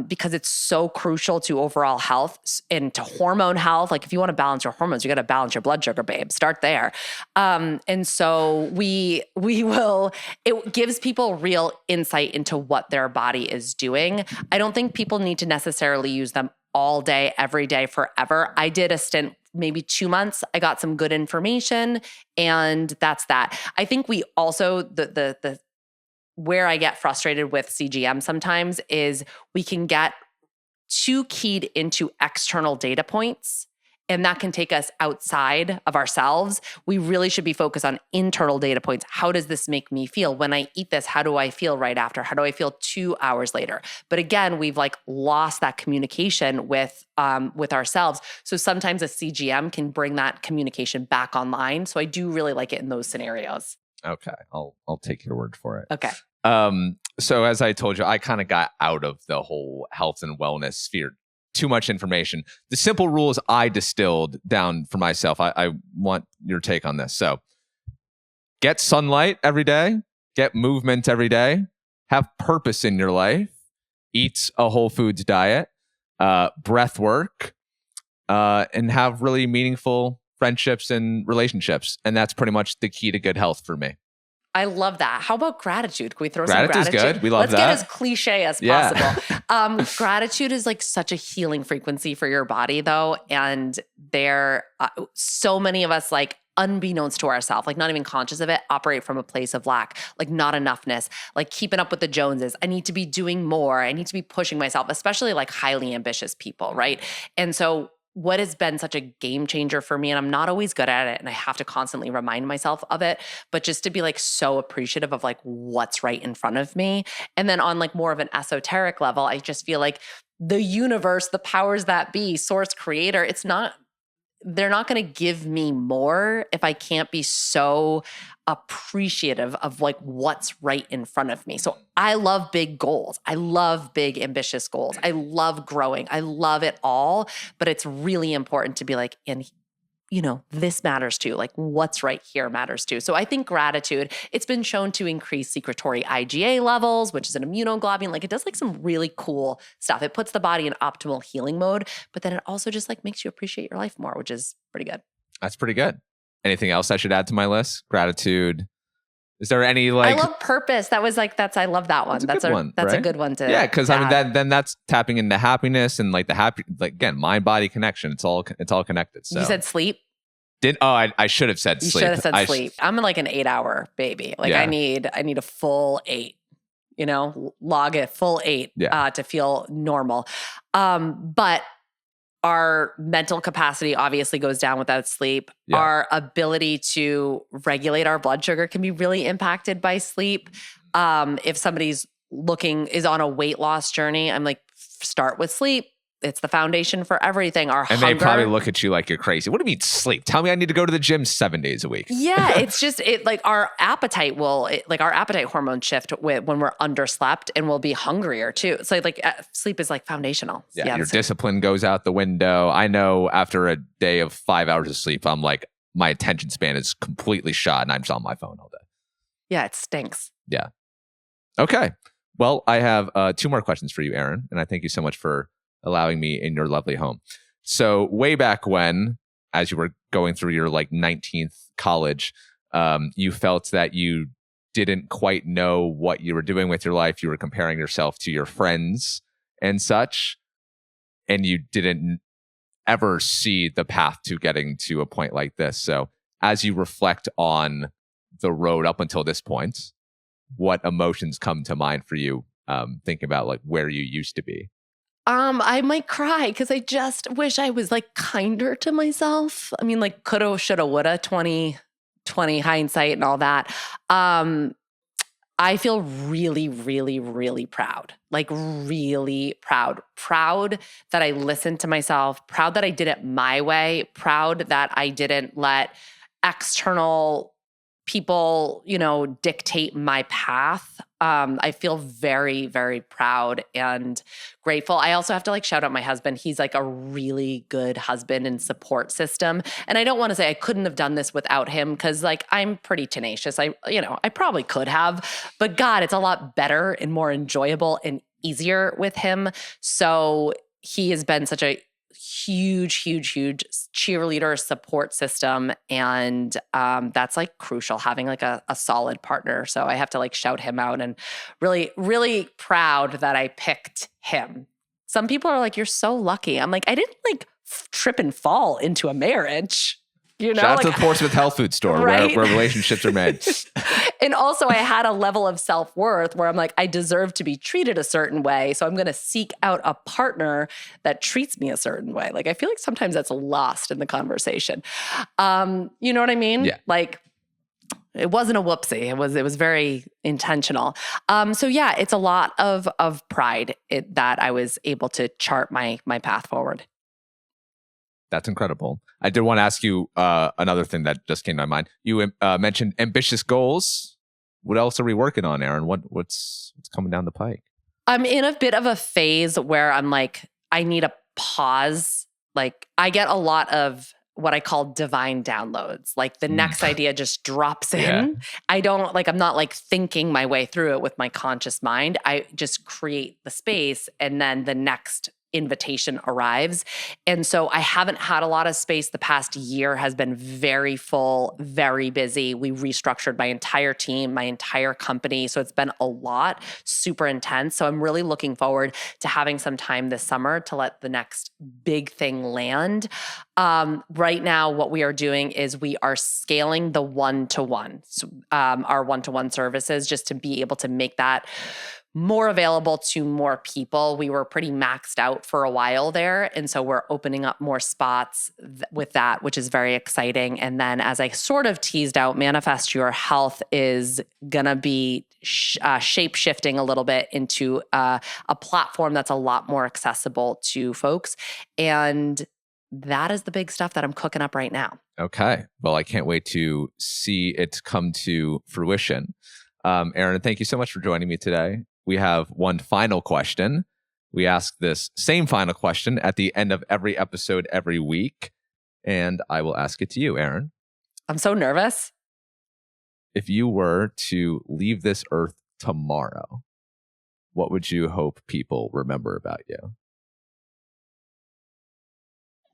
because it's so crucial to overall health and to hormone health. Like if you want to balance your hormones, you got to balance your blood sugar, babe. Start there. And so it gives people real insight into what their body is doing. I don't think people need to necessarily use them all day, every day, forever. I did a stint, maybe 2 months. I got some good information, and that's that. I think we also, the where I get frustrated with CGM sometimes is we can get too keyed into external data points, and that can take us outside of ourselves. We really should be focused on internal data points. How does this make me feel? When I eat this, how do I feel right after? How do I feel 2 hours later? But again, we've like lost that communication with ourselves. So sometimes a CGM can bring that communication back online. So I do really like it in those scenarios. Okay, I'll take your word for it. Okay. So as I told you, I kind of got out of the whole health and wellness sphere. Too much information. The simple rules I distilled down for myself. I want your take on this. So get sunlight every day, get movement every day, have purpose in your life, eat a whole foods diet, breath work, and have really meaningful friendships and relationships. And that's pretty much the key to good health for me. I love that. How about gratitude? Can we throw some gratitude? Gratitude's good. We love that. Let's get as cliche as possible. Gratitude is like such a healing frequency for your body, though. And so many of us, like unbeknownst to ourselves, like not even conscious of it, operate from a place of lack, like not enoughness, like keeping up with the Joneses. I need to be doing more. I need to be pushing myself, especially like highly ambitious people, right? And so what has been such a game changer for me, and I'm not always good at it, and I have to constantly remind myself of it, but just to be like so appreciative of like what's right in front of me. And then on like more of an esoteric level, I just feel like the universe, the powers that be, source, creator, they're not going to give me more if I can't be so appreciative of like what's right in front of me. So I love big goals. I love big ambitious goals. I love growing. I love it all, but it's really important to be like, and this matters too. Like what's right here matters too. So I think gratitude, it's been shown to increase secretory IgA levels, which is an immunoglobulin. Like it does like some really cool stuff. It puts the body in optimal healing mode, but then it also just like makes you appreciate your life more, which is pretty good. That's pretty good. Anything else I should add to my list? Gratitude. Is there any like? I love purpose. I love that one. That's a good one to. Yeah, because I mean then that's tapping into happiness and like again, mind body connection. It's all connected. So you said sleep. I should have said sleep. You should have said sleep. I'm like an 8-hour baby. Like I need a full 8. Log a full 8 to feel normal. But our mental capacity obviously goes down without sleep. Yeah. Our ability to regulate our blood sugar can be really impacted by sleep. If somebody's is on a weight loss journey, I'm like, start with sleep. It's the foundation for everything. They probably look at you like you're crazy. What do you mean sleep? Tell me I need to go to the gym 7 days a week. Yeah, it's just like our appetite our appetite hormone shift when we're underslept, and we'll be hungrier too. So like sleep is like foundational. Yeah, your discipline goes out the window. I know after a day of 5 hours of sleep, I'm like, my attention span is completely shot and I'm just on my phone all day. Yeah, it stinks. Yeah. Okay. Well, I have 2 more questions for you, Erin, and I thank you so much for allowing me in your lovely home. So way back when, as you were going through your like 19th college, you felt that you didn't quite know what you were doing with your life. You were comparing yourself to your friends and such, and you didn't ever see the path to getting to a point like this. So as you reflect on the road up until this point, what emotions come to mind for you thinking about like where you used to be? I might cry because I just wish I was like kinder to myself. I mean, like coulda, shoulda, woulda, 2020 hindsight and all that. I feel really, really, really proud, like really proud. Proud that I listened to myself, proud that I did it my way, proud that I didn't let external people, dictate my path. I feel very, very proud and grateful. I also have to shout out my husband. He's like a really good husband and support system. And I don't want to say I couldn't have done this without him because I'm pretty tenacious. I probably could have, but God, it's a lot better and more enjoyable and easier with him. So he has been such a huge, huge, huge cheerleader support system. And that's crucial, having a solid partner. So I have to shout him out and really, really proud that I picked him. Some people are you're so lucky. I'm I didn't trip and fall into a marriage. Shout out to the Portsmouth Health Food Store, right? where relationships are made. And also I had a level of self-worth where I'm I deserve to be treated a certain way. So I'm going to seek out a partner that treats me a certain way. I feel sometimes that's lost in the conversation. You know what I mean? Yeah. It wasn't a whoopsie. It was very intentional. So yeah, it's a lot of pride that I was able to chart my path forward. That's incredible. I did want to ask you another thing that just came to my mind. You mentioned ambitious goals. What else are we working on, Erin? What's coming down the pike? I'm in a bit of a phase where I'm I need a pause. I get a lot of what I call divine downloads. The next idea just drops in. Yeah. I don't I'm not thinking my way through it with my conscious mind. I just create the space and then the next invitation arrives. And so I haven't had a lot of space. The past year has been very full, very busy. We restructured my entire team, my entire company. So it's been a lot, super intense. So I'm really looking forward to having some time this summer to let the next big thing land. Right now, what we are doing is we are scaling the one-to-one, our one-to-one services, just to be able to make that more available to more people. We were pretty maxed out for a while there. And so we're opening up more spots with that, which is very exciting. And then as I sort of teased out, Manifest Your Health is going to be shape-shifting a little bit into a platform that's a lot more accessible to folks. And that is the big stuff that I'm cooking up right now. Okay. Well, I can't wait to see it come to fruition. Erin, thank you so much for joining me today. We have one final question. We ask this same final question at the end of every episode every week. And I will ask it to you, Erin. I'm so nervous. If you were to leave this earth tomorrow, what would you hope people remember about you?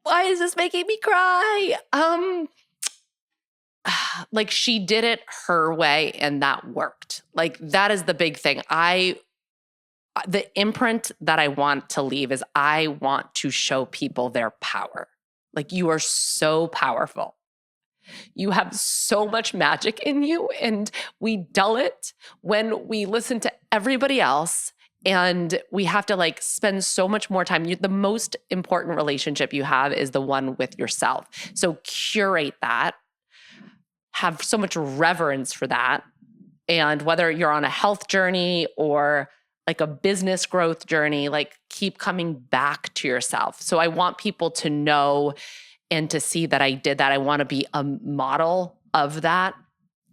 Why is this making me cry? She did it her way and that worked. That is the big thing. The imprint that I want to leave is I want to show people their power. You are so powerful. You have so much magic in you, and we dull it when we listen to everybody else. And we have to spend so much more time. The most important relationship you have is the one with yourself. So curate that. Have so much reverence for that. And whether you're on a health journey or a business growth journey, keep coming back to yourself. So I want people to know and to see that I did that. I want to be a model of that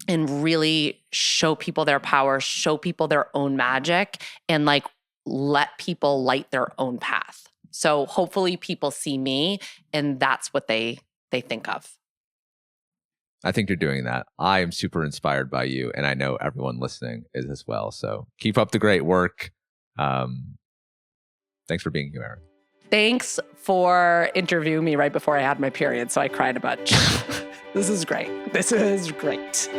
and really show people their power, show people their own magic, and let people light their own path. So hopefully people see me and that's what they think of. I think you're doing that. I am super inspired by you, and I know everyone listening is as well. So keep up the great work. Thanks for being here, Erin. Thanks for interviewing me right before I had my period, so I cried a bunch. This is great. This is great.